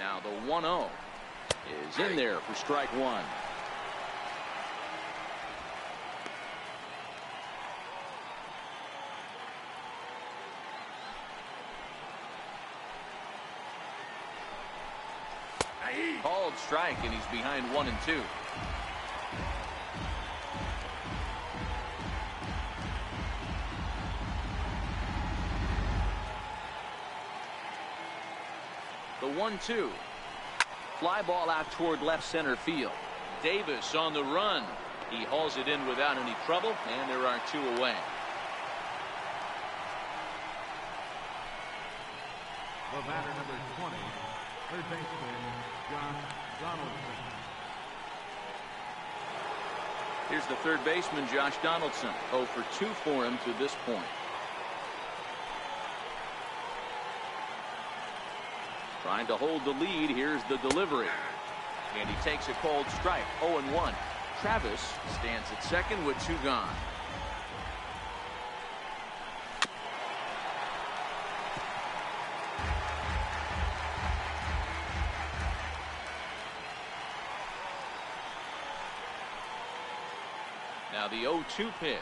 Now the 1-0 is in there for strike one. Called strike, and he's behind 1-2. The 1-2. Fly ball out toward left center field. Davis on the run. He hauls it in without any trouble, and there are two away. The batter, number 20, third baseman, Josh Donaldson. Here's the third baseman, Josh Donaldson. 0 for 2 for him to this point. Trying to hold the lead. Here's the delivery. And he takes a cold strike. 0-1. Travis stands at second with 2 gone. Now the 0-2 pitch.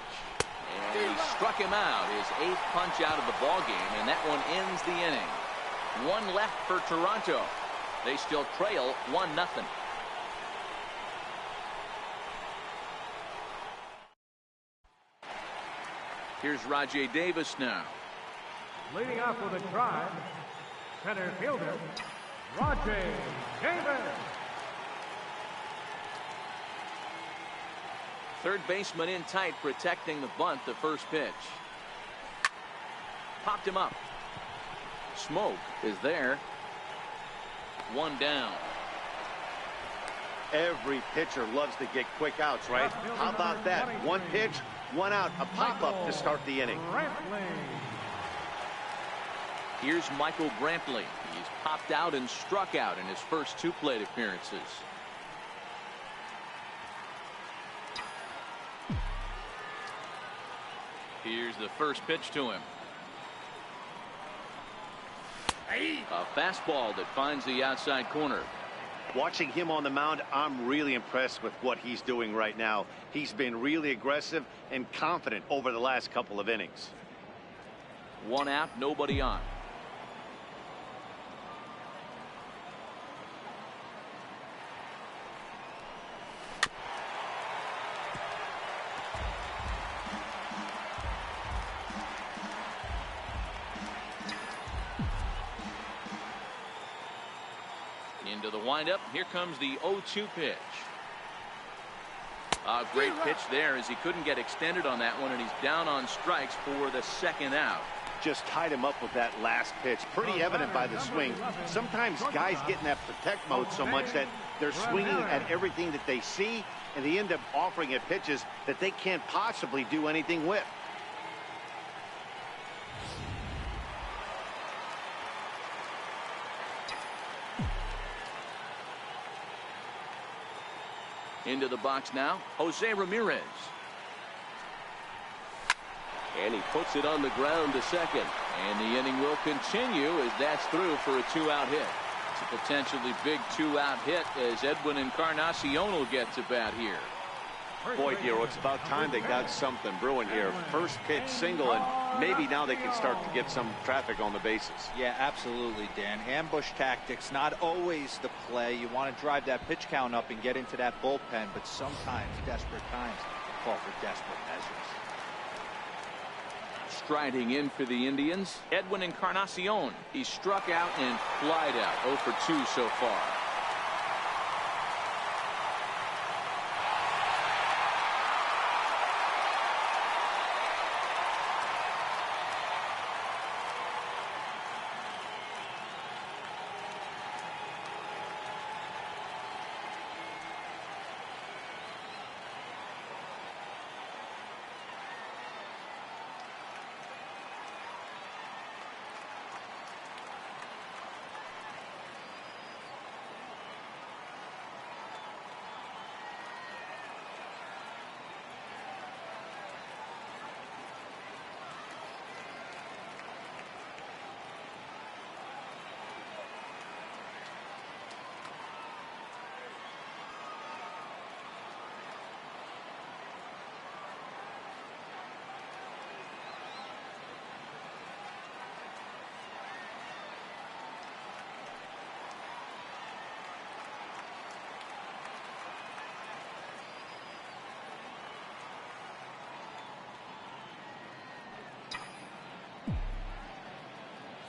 And he struck him out. His 8th punch out of the ball game, and that one ends the inning. 1 left for Toronto. They still trail 1-0. Here's Rajay Davis now. Leading off with a drive, center fielder, Rajay Davis. Third baseman in tight, protecting the bunt. The first pitch. Popped him up. Smoke is there. 1 down. Every pitcher loves to get quick outs, right? How about that? 1 pitch, 1 out, a pop-up to start the inning. Here's Michael Brantley. He's popped out and struck out in his first 2 plate appearances. Here's the first pitch to him. A fastball that finds the outside corner. Watching him on the mound, I'm really impressed with what he's doing right now. He's been really aggressive and confident over the last couple of innings. 1 out, nobody on. Into the windup. Here comes the 0-2 pitch. A great pitch there, as he couldn't get extended on that one, and he's down on strikes for the 2nd out. Just tied him up with that last pitch. Pretty evident by the swing. Sometimes guys get in that protect mode so much that they're swinging at everything that they see, and they end up offering at pitches that they can't possibly do anything with. Into the box now, Jose Ramirez. And he puts it on the ground to second. And the inning will continue as that's through for a 2-out hit. It's a potentially big 2-out hit as Edwin Encarnacion will get to bat here. Boy, Giro, it's about time they got something brewing here. First pitch single, and maybe now they can start to get some traffic on the bases. Yeah, absolutely, Dan. Ambush tactics, not always the play. You want to drive that pitch count up and get into that bullpen, but sometimes desperate times call for desperate measures. Striding in for the Indians, Edwin Encarnacion. He struck out and flied out. 0 for 2 so far.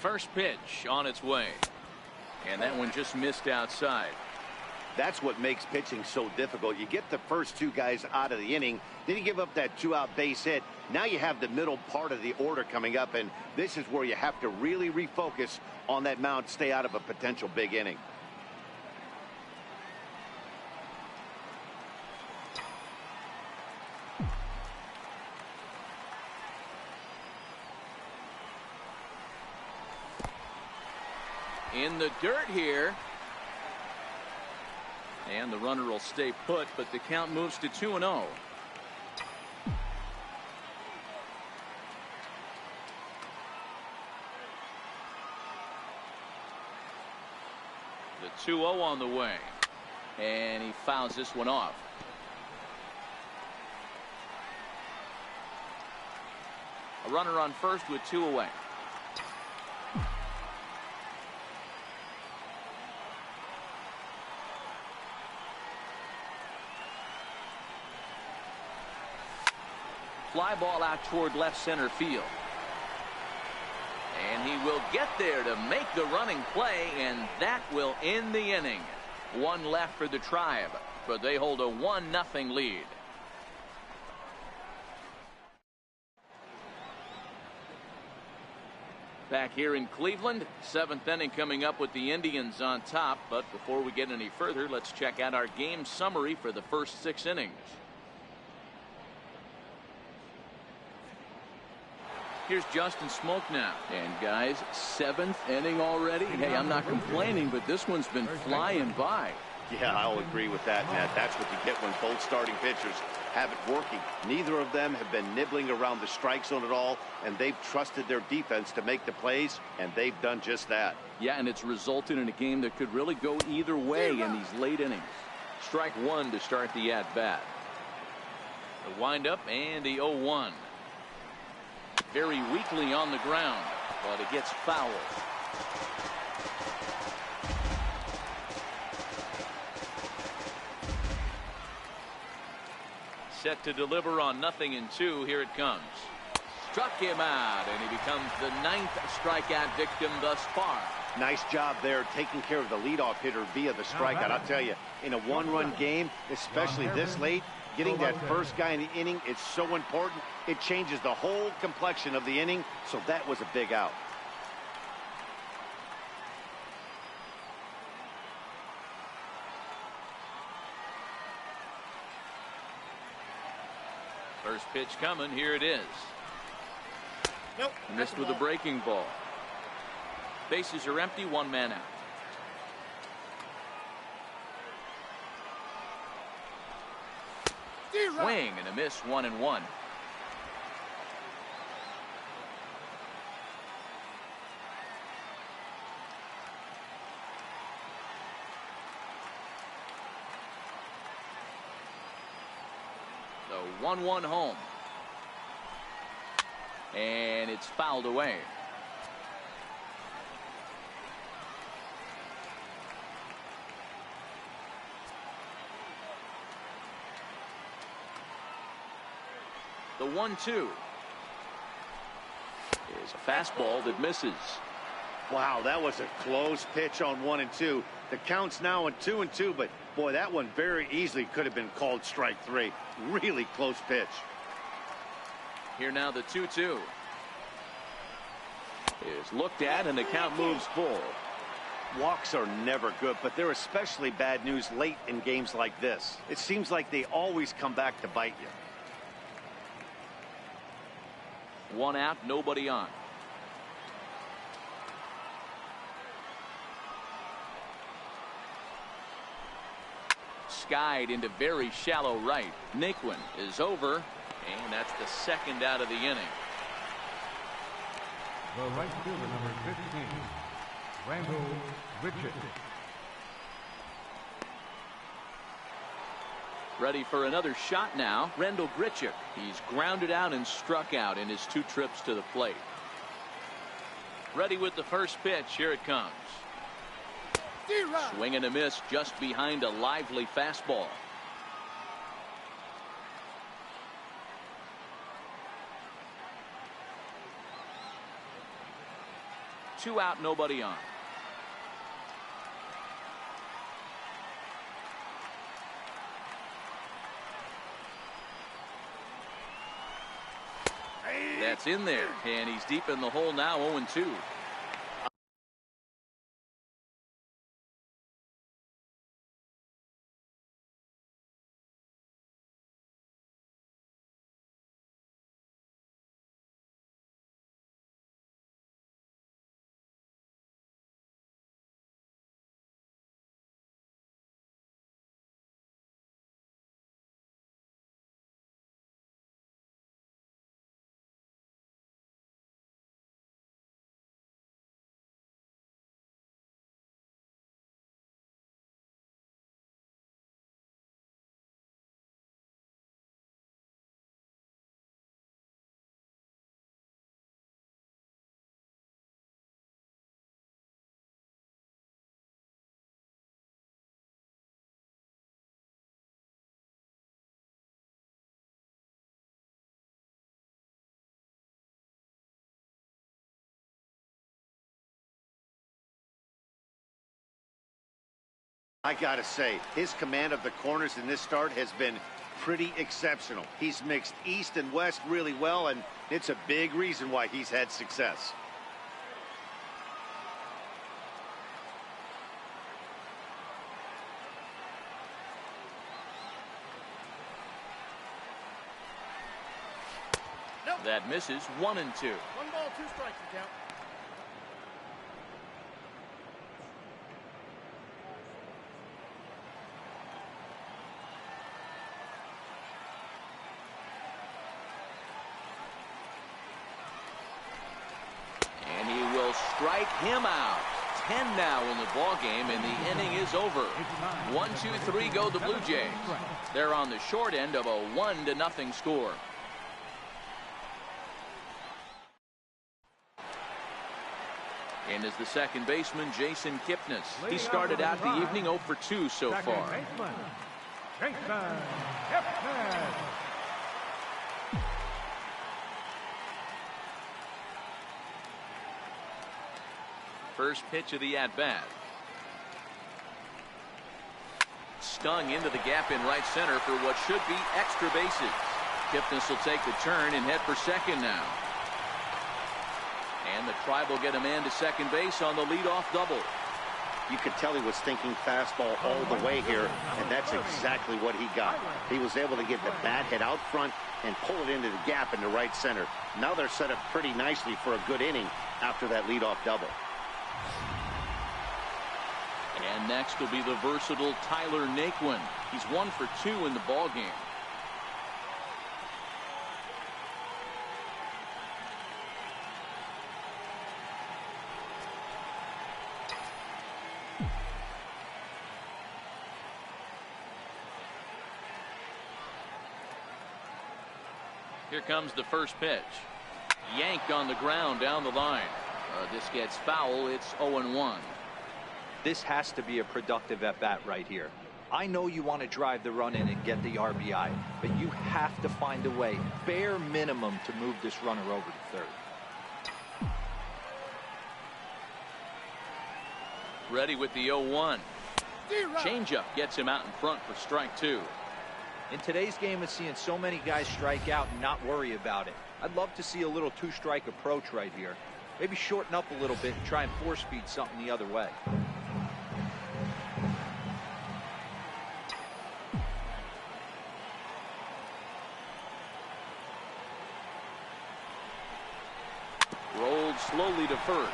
First pitch on its way. And that one just missed outside. That's what makes pitching so difficult. You get the first two guys out of the inning, then you give up that 2-out base hit. Now you have the middle part of the order coming up, and this is where you have to really refocus on that mound, stay out of a potential big inning. In the dirt here. And the runner will stay put, but the count moves to 2-0. The 2-0 on the way. And he fouls this one off. A runner on first with 2 away. Fly ball out toward left center field. And he will get there to make the running play, and that will end the inning. One left for the Tribe, but they hold a 1-0 lead. Back here in Cleveland, 7th inning coming up with the Indians on top. But before we get any further, let's check out our game summary for the first 6 innings. Here's Justin Smoke now. And guys, 7th inning already. Hey, I'm not complaining, but this one's been flying by. Yeah, I'll agree with that, Matt. That's what you get when both starting pitchers have it working. Neither of them have been nibbling around the strike zone at all, and they've trusted their defense to make the plays, and they've done just that. Yeah, and it's resulted in a game that could really go either way in these late innings. Strike one to start the at-bat. The windup and the 0-1. Very weakly on the ground, but it gets fouled. Set to deliver on 0-2. Here it comes. Struck him out, and he becomes the 9th strikeout victim thus far. Nice job there taking care of the leadoff hitter via the strikeout. I'll tell you, in a one-run game, especially this late, getting that first guy in the inning is so important. It changes the whole complexion of the inning, so that was a big out. First pitch coming. Here it is. Nope. Missed with a breaking ball. Bases are empty. 1 man out. Swing and a miss. 1-1. The 1-1 home. And it's fouled away. The 1-2 is a fastball that misses. Wow, that was a close pitch on 1 and 2. The count's now at 2 and 2, but boy, that one very easily could have been called strike 3. Really close pitch. Here now the 2-2 is looked at, and the count moves full. Walks are never good, but they're especially bad news late in games like this. It seems like they always come back to bite you. 1 out, nobody on. Skied into very shallow right. Naquin is over, and that's the 2nd out of the inning. The right fielder, number 15, Randall Richard. Ready for another shot now. Randall Grichuk. He's grounded out and struck out in his 2 trips to the plate. Ready with the first pitch. Here it comes. Swing and a miss just behind a lively fastball. 2 out, nobody on. That's in there, and he's deep in the hole now, 0-2. I gotta say, his command of the corners in this start has been pretty exceptional. He's mixed east and west really well, and it's a big reason why he's had success. That misses. 1-2. 1 ball, 2 strikes, you count. And he will strike him out. 10 now in the ball game, and the inning is over. 1-2-3 go the Blue Jays. They're on the short end of a 1-0 score. And is the second baseman, Jason Kipnis. He started out the evening 0 for 2 so far. First pitch of the at-bat. Stung into the gap in right center for what should be extra bases. Kipnis will take the turn and head for second now. And the Tribe will get a man to second base on the leadoff double. You could tell he was thinking fastball all the way here, and that's exactly what he got. He was able to get the bat head out front and pull it into the gap into right center. Now they're set up pretty nicely for a good inning after that leadoff double. And next will be the versatile Tyler Naquin. He's 1 for 2 in the ball game. Here comes the first pitch. Yanked on the ground down the line. This gets foul. It's 0-1. This has to be a productive at-bat right here. I know you want to drive the run in and get the RBI, but you have to find a way, bare minimum, to move this runner over to third. Ready with the 0-1. Changeup gets him out in front for strike 2. In today's game of seeing so many guys strike out and not worry about it, I'd love to see a little 2-strike approach right here. Maybe shorten up a little bit and try and force-feed something the other way. Rolled slowly to first.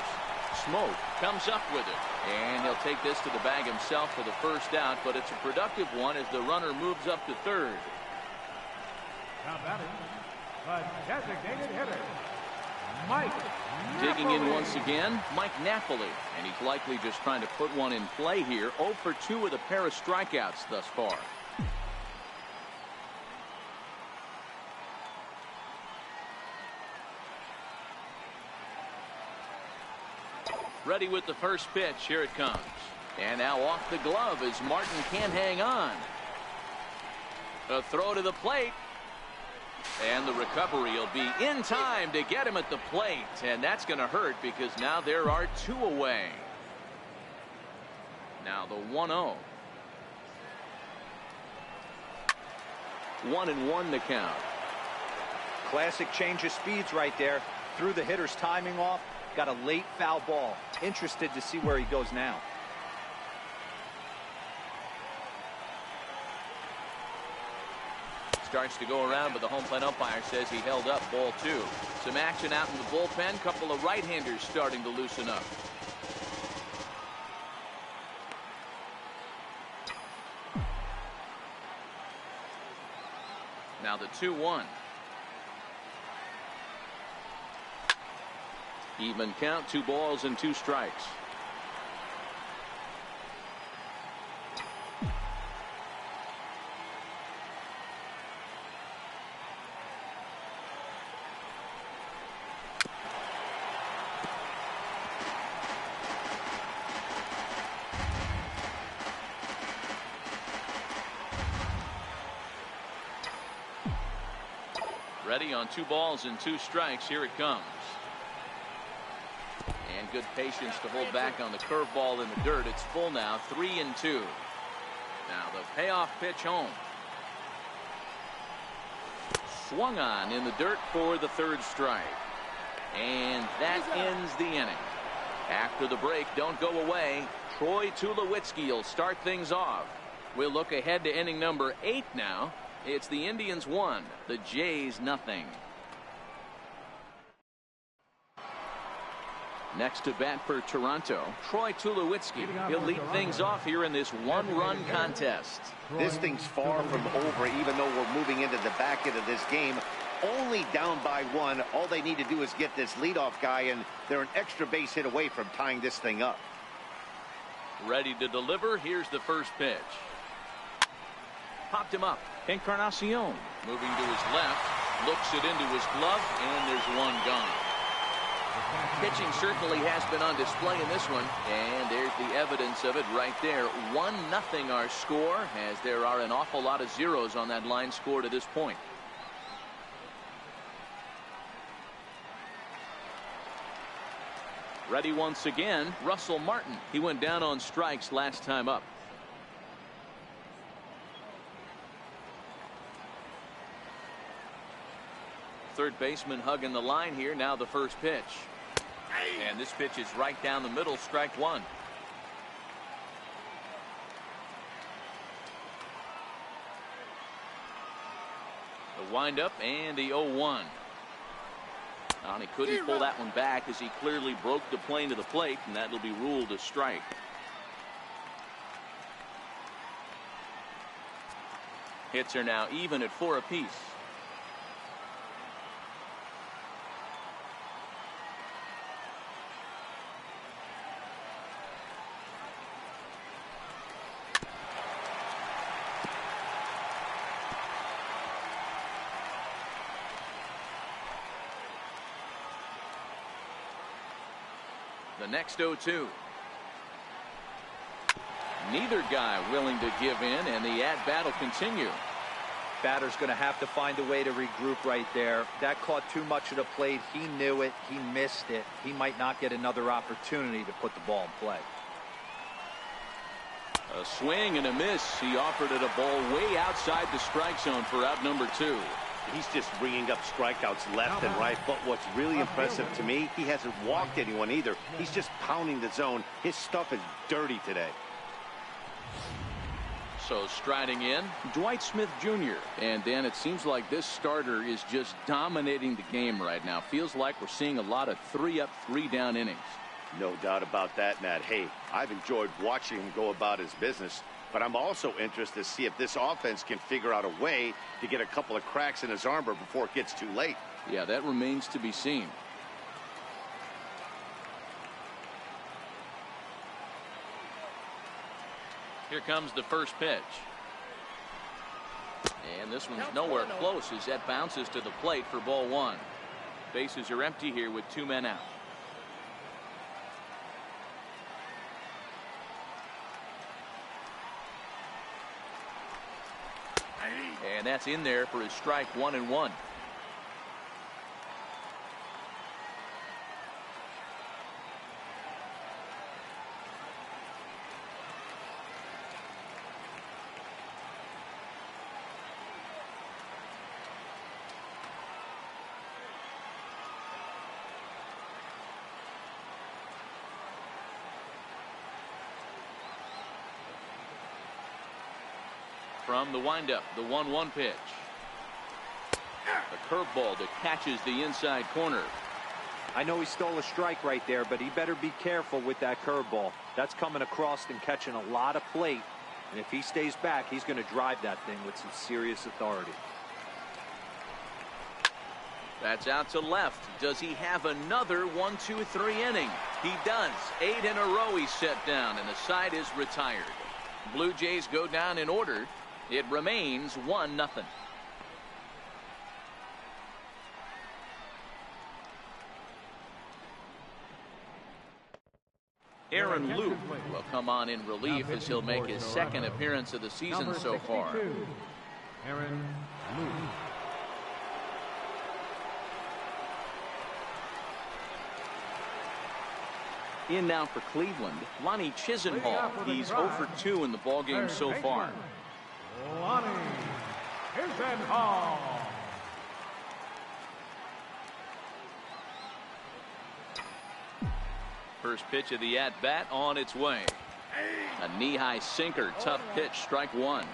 Smoke comes up with it, and he'll take this to the bag himself for the first out, but it's a productive one as the runner moves up to third. Now batting, the designated hitter, Mike Digging in Napoli. once again, Mike Napoli, and he's likely just trying to put one in play here. 0 for 2 with a pair of strikeouts thus far. Ready with the first pitch. Here it comes. And now off the glove as Martin can't hang on. A throw to the plate. And the recovery will be in time to get him at the plate. And that's going to hurt because now there are 2 away. Now the 1-0. 1-1 the count. Classic change of speeds right there. Threw the hitter's timing off. Got a late foul ball. Interested to see where he goes now. Starts to go around, but the home plate umpire says he held up. Ball 2. Some action out in the bullpen. Couple of right-handers starting to loosen up. Now the 2-1. Even count, 2 balls and 2 strikes. Ready on 2 balls and 2 strikes. Here it comes. And good patience to hold back on the curveball in the dirt. It's full now, 3-2. Now the payoff pitch home. Swung on in the dirt for the 3rd strike. And that ends the inning. After the break, don't go away. Troy Tulowitzki will start things off. We'll look ahead to inning number 8 now. It's the Indians 1, the Jays nothing. Next to bat for Toronto, Troy Tulowitzki. He'll lead things off here in this 1-run contest. This thing's far from over, even though we're moving into the back end of this game. Only down by 1. All they need to do is get this leadoff guy, and they're an extra base hit away from tying this thing up. Ready to deliver. Here's the first pitch. Popped him up. Encarnacion moving to his left, looks it into his glove, and there's 1 gone. Pitching certainly has been on display in this one, and there's the evidence of it right there. 1-0 our score, as there are an awful lot of zeros on that line score to this point. Ready once again, Russell Martin. He went down on strikes last time up. Third baseman hugging the line here. Now the first pitch. And this pitch is right down the middle. Strike 1. The windup and the 0-1. And he couldn't pull that one back as he clearly broke the plane to the plate, and that'll be ruled a strike. Hits are now even at 4 apiece. The next 0-2. Neither guy willing to give in, and the at-bat will continue. Batter's going to have to find a way to regroup right there. That caught too much of the plate. He knew it. He missed it. He might not get another opportunity to put the ball in play. A swing and a miss. He offered it a ball way outside the strike zone for out number 2. He's just bringing up strikeouts left and right, but what's really impressive to me, he hasn't walked anyone either. He's just pounding the zone. His stuff is dirty today. So striding in, Dwight Smith Jr. And Dan, it seems like this starter is just dominating the game right now. Feels like we're seeing a lot of 3-up, 3-down innings. No doubt about that, Matt. Hey, I've enjoyed watching him go about his business, but I'm also interested to see if this offense can figure out a way to get a couple of cracks in his armor before it gets too late. Yeah, that remains to be seen. Here comes the first pitch. And this one's nowhere close as that bounces to the plate for ball 1. Bases are empty here with 2 men out. And that's in there for his strike 1-1. From the windup, the 1-1 pitch. A curveball that catches the inside corner. I know he stole a strike right there, but he better be careful with that curveball. That's coming across and catching a lot of plate. And if he stays back, he's going to drive that thing with some serious authority. That's out to left. Does he have another 1-2-3 inning? He does. 8 in a row he's set down, and the side is retired. Blue Jays go down in order. It remains 1-0. Aaron Luke will come on in relief as he'll make his second appearance of the season so far. Aaron Luke. In now for Cleveland, Lonnie Chisenhall. He's 0 for 2 in the ballgame so far. Lonnie Chisenhall. First pitch of the at-bat on its way. A knee-high sinker, tough pitch, strike one.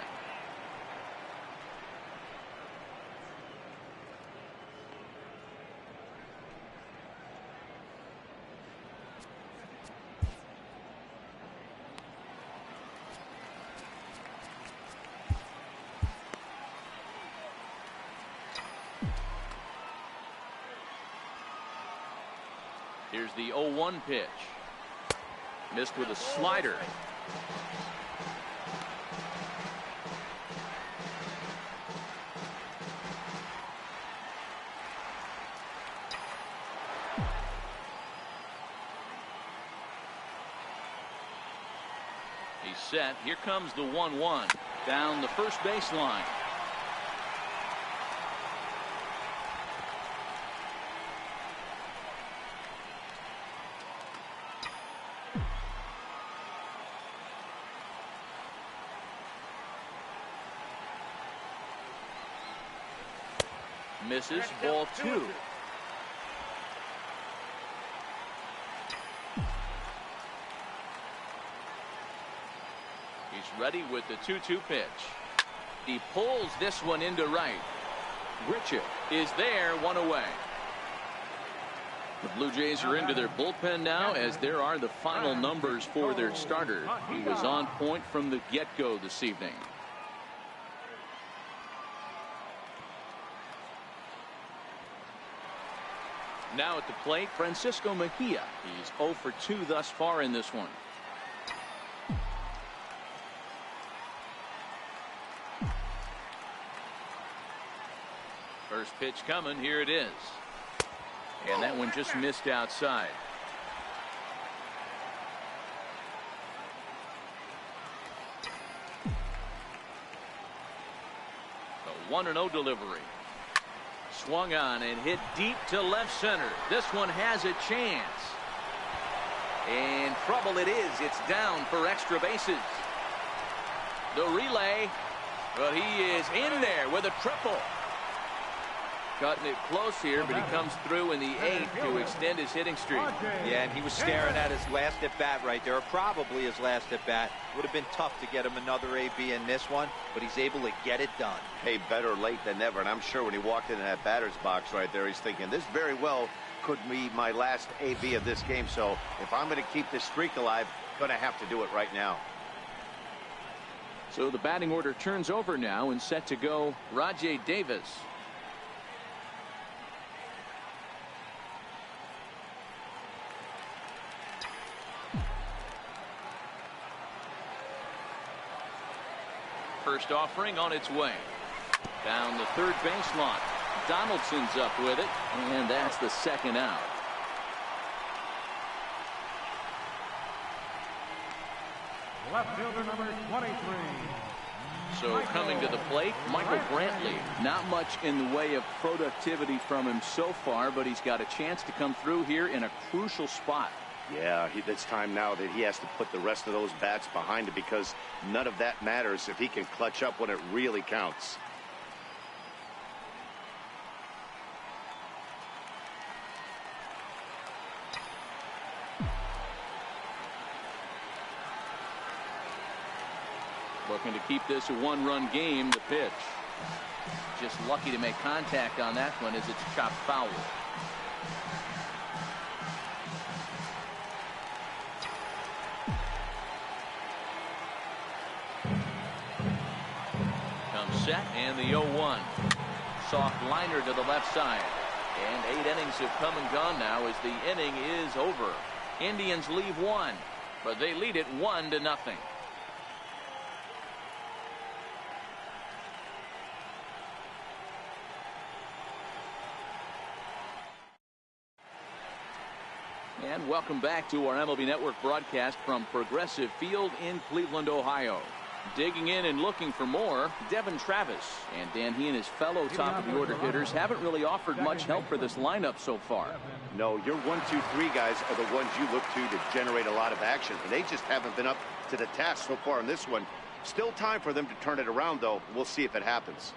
Here's the 0-1 pitch. Missed with a slider. He's set. Here comes the 1-1 down the first baseline. Misses, ball 2. He's ready with the 2-2 pitch. He pulls this one into right. Richard is there, 1 away. The Blue Jays are into their bullpen now, as there are the final numbers for their starter. He was on point from the get-go this evening. Now at the plate, Francisco Mejia. He's 0 for 2 thus far in this one. First pitch coming. Here it is. And that one just missed outside. The 1-0 delivery. Swung on and hit deep to left center. This one has a chance. And trouble it is. It's down for extra bases. The relay. Well, he is in there with a triple. Cutting it close here, but he comes through in the 8th to extend his hitting streak. Yeah, and he was staring at his last at-bat right there, or probably his last at-bat. Would have been tough to get him another AB in this one, but he's able to get it done. Hey, better late than never, and I'm sure when he walked into that batter's box right there, he's thinking, this very well could be my last AB of this game, so if I'm going to keep this streak alive, I'm going to have to do it right now. So the batting order turns over now, and set to go Rajai Davis. First offering on its way. Down the third baseline. Donaldson's up with it, and that's the second out. Left fielder number 23. So coming to the plate, Michael Brantley. Not much in the way of productivity from him so far, but he's got a chance to come through here in a crucial spot. Yeah, it's time now that he has to put the rest of those bats behind it, because none of that matters if he can clutch up when it really counts. Looking to keep this a one-run game. The pitch. Just lucky to make contact on that one as it's chopped foul. Comes set and the 0-1. Soft liner to the left side. And 8 innings have come and gone now as the inning is over. Indians leave one, but they lead it 1-0. And welcome back to our MLB Network broadcast from Progressive Field in Cleveland, Ohio. Digging in and looking for more, Devin Travis. And Dan, he and his fellow top-of-the-order hitters haven't really offered much help for this lineup so far. No, your 1, 2, 3 guys are the ones you look to generate a lot of action. And they just haven't been up to the task so far in this one. Still time for them to turn it around, though. We'll see if it happens.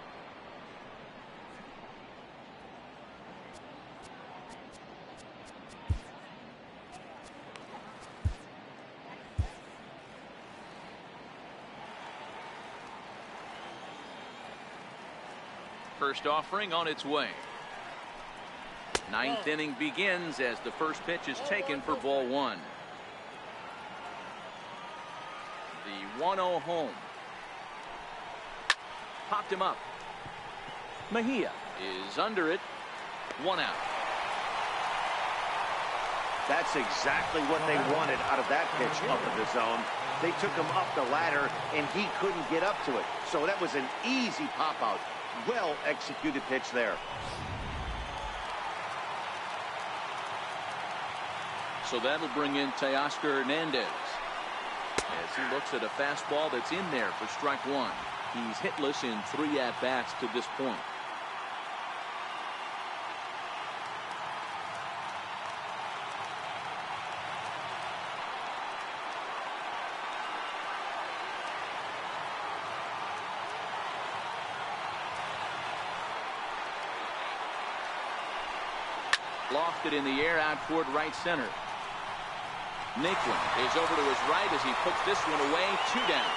First offering on its way. Ninth inning begins as the first pitch is taken for ball 1. The 1-0 home. Popped him up. Mejia is under it. 1 out. That's exactly what they wanted out of that pitch up in the zone. They took him up the ladder, and he couldn't get up to it. So that was an easy pop-out. Well executed pitch there. So that'll bring in Teoscar Hernandez as he looks at a fastball that's in there for strike 1. He's hitless in 3 at-bats to this point. Lofted in the air out toward right center. Naquin is over to his right as he puts this one away. 2 down.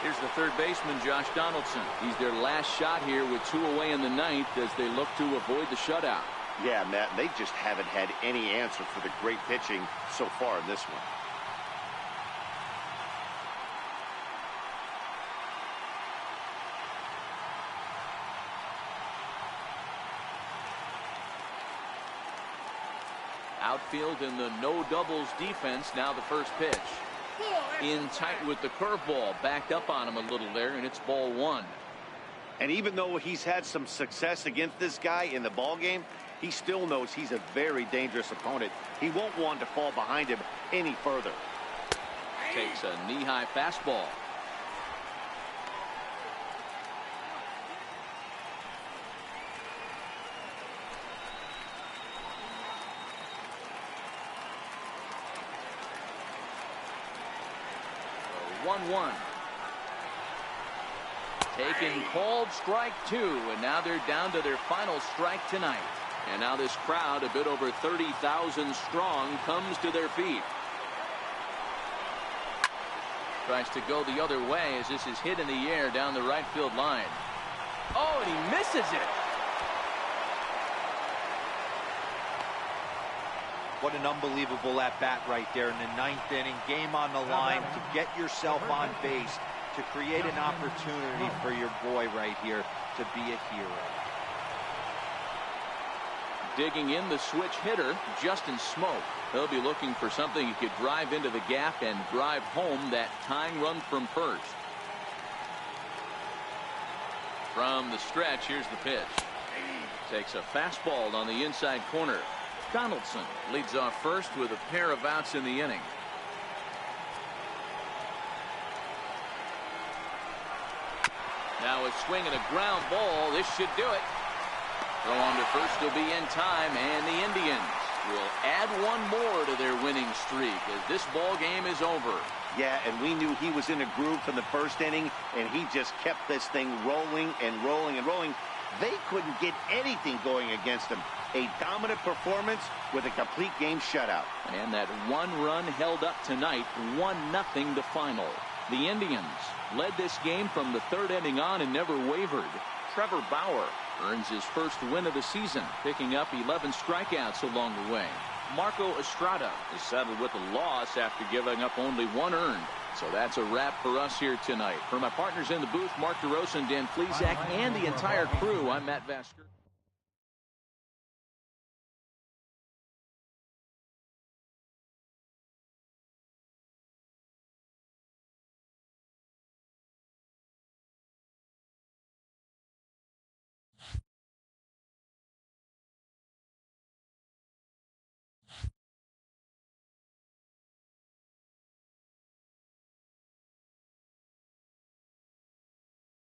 Here's the third baseman, Josh Donaldson. He's their last shot here with 2 away in the 9th as they look to avoid the shutout. Yeah, Matt, they just haven't had any answer for the great pitching so far in this one. Outfield in the no doubles defense. Now the first pitch. In tight with the curveball. Backed up on him a little there, and it's ball 1. And even though he's had some success against this guy in the ball game, he still knows he's a very dangerous opponent. He won't want to fall behind him any further. Takes a knee-high fastball. So 1-1. Taken, called, strike 2, and now they're down to their final strike tonight. And now this crowd, a bit over 30,000 strong, comes to their feet. Tries to go the other way as this is hit in the air down the right field line. Oh, and he misses it. What an unbelievable at-bat right there in the 9th inning. Game on the line to get yourself on base, to create an opportunity for your boy right here to be a hero. Digging in the switch hitter, Justin Smoke. He'll be looking for something he could drive into the gap and drive home that tying run from first. From the stretch, here's the pitch. Takes a fastball on the inside corner. Donaldson leads off first with a pair of outs in the inning. Now a swing and a ground ball. This should do it. Throw on to first will be in time, and the Indians will add one more to their winning streak as this ball game is over. Yeah, and we knew he was in a groove from the first inning, and he just kept this thing rolling and rolling and rolling. They couldn't get anything going against him. A dominant performance with a complete game shutout. And that one run held up tonight, 1-0 the final. The Indians led this game from the third inning on and never wavered. Trevor Bauer earns his first win of the season, picking up 11 strikeouts along the way. Marco Estrada is settled with a loss after giving up only 1 earned. So that's a wrap for us here tonight. For my partners in the booth, Mark DeRosa and Dan Flezak, and the entire crew, I'm Matt Vasker.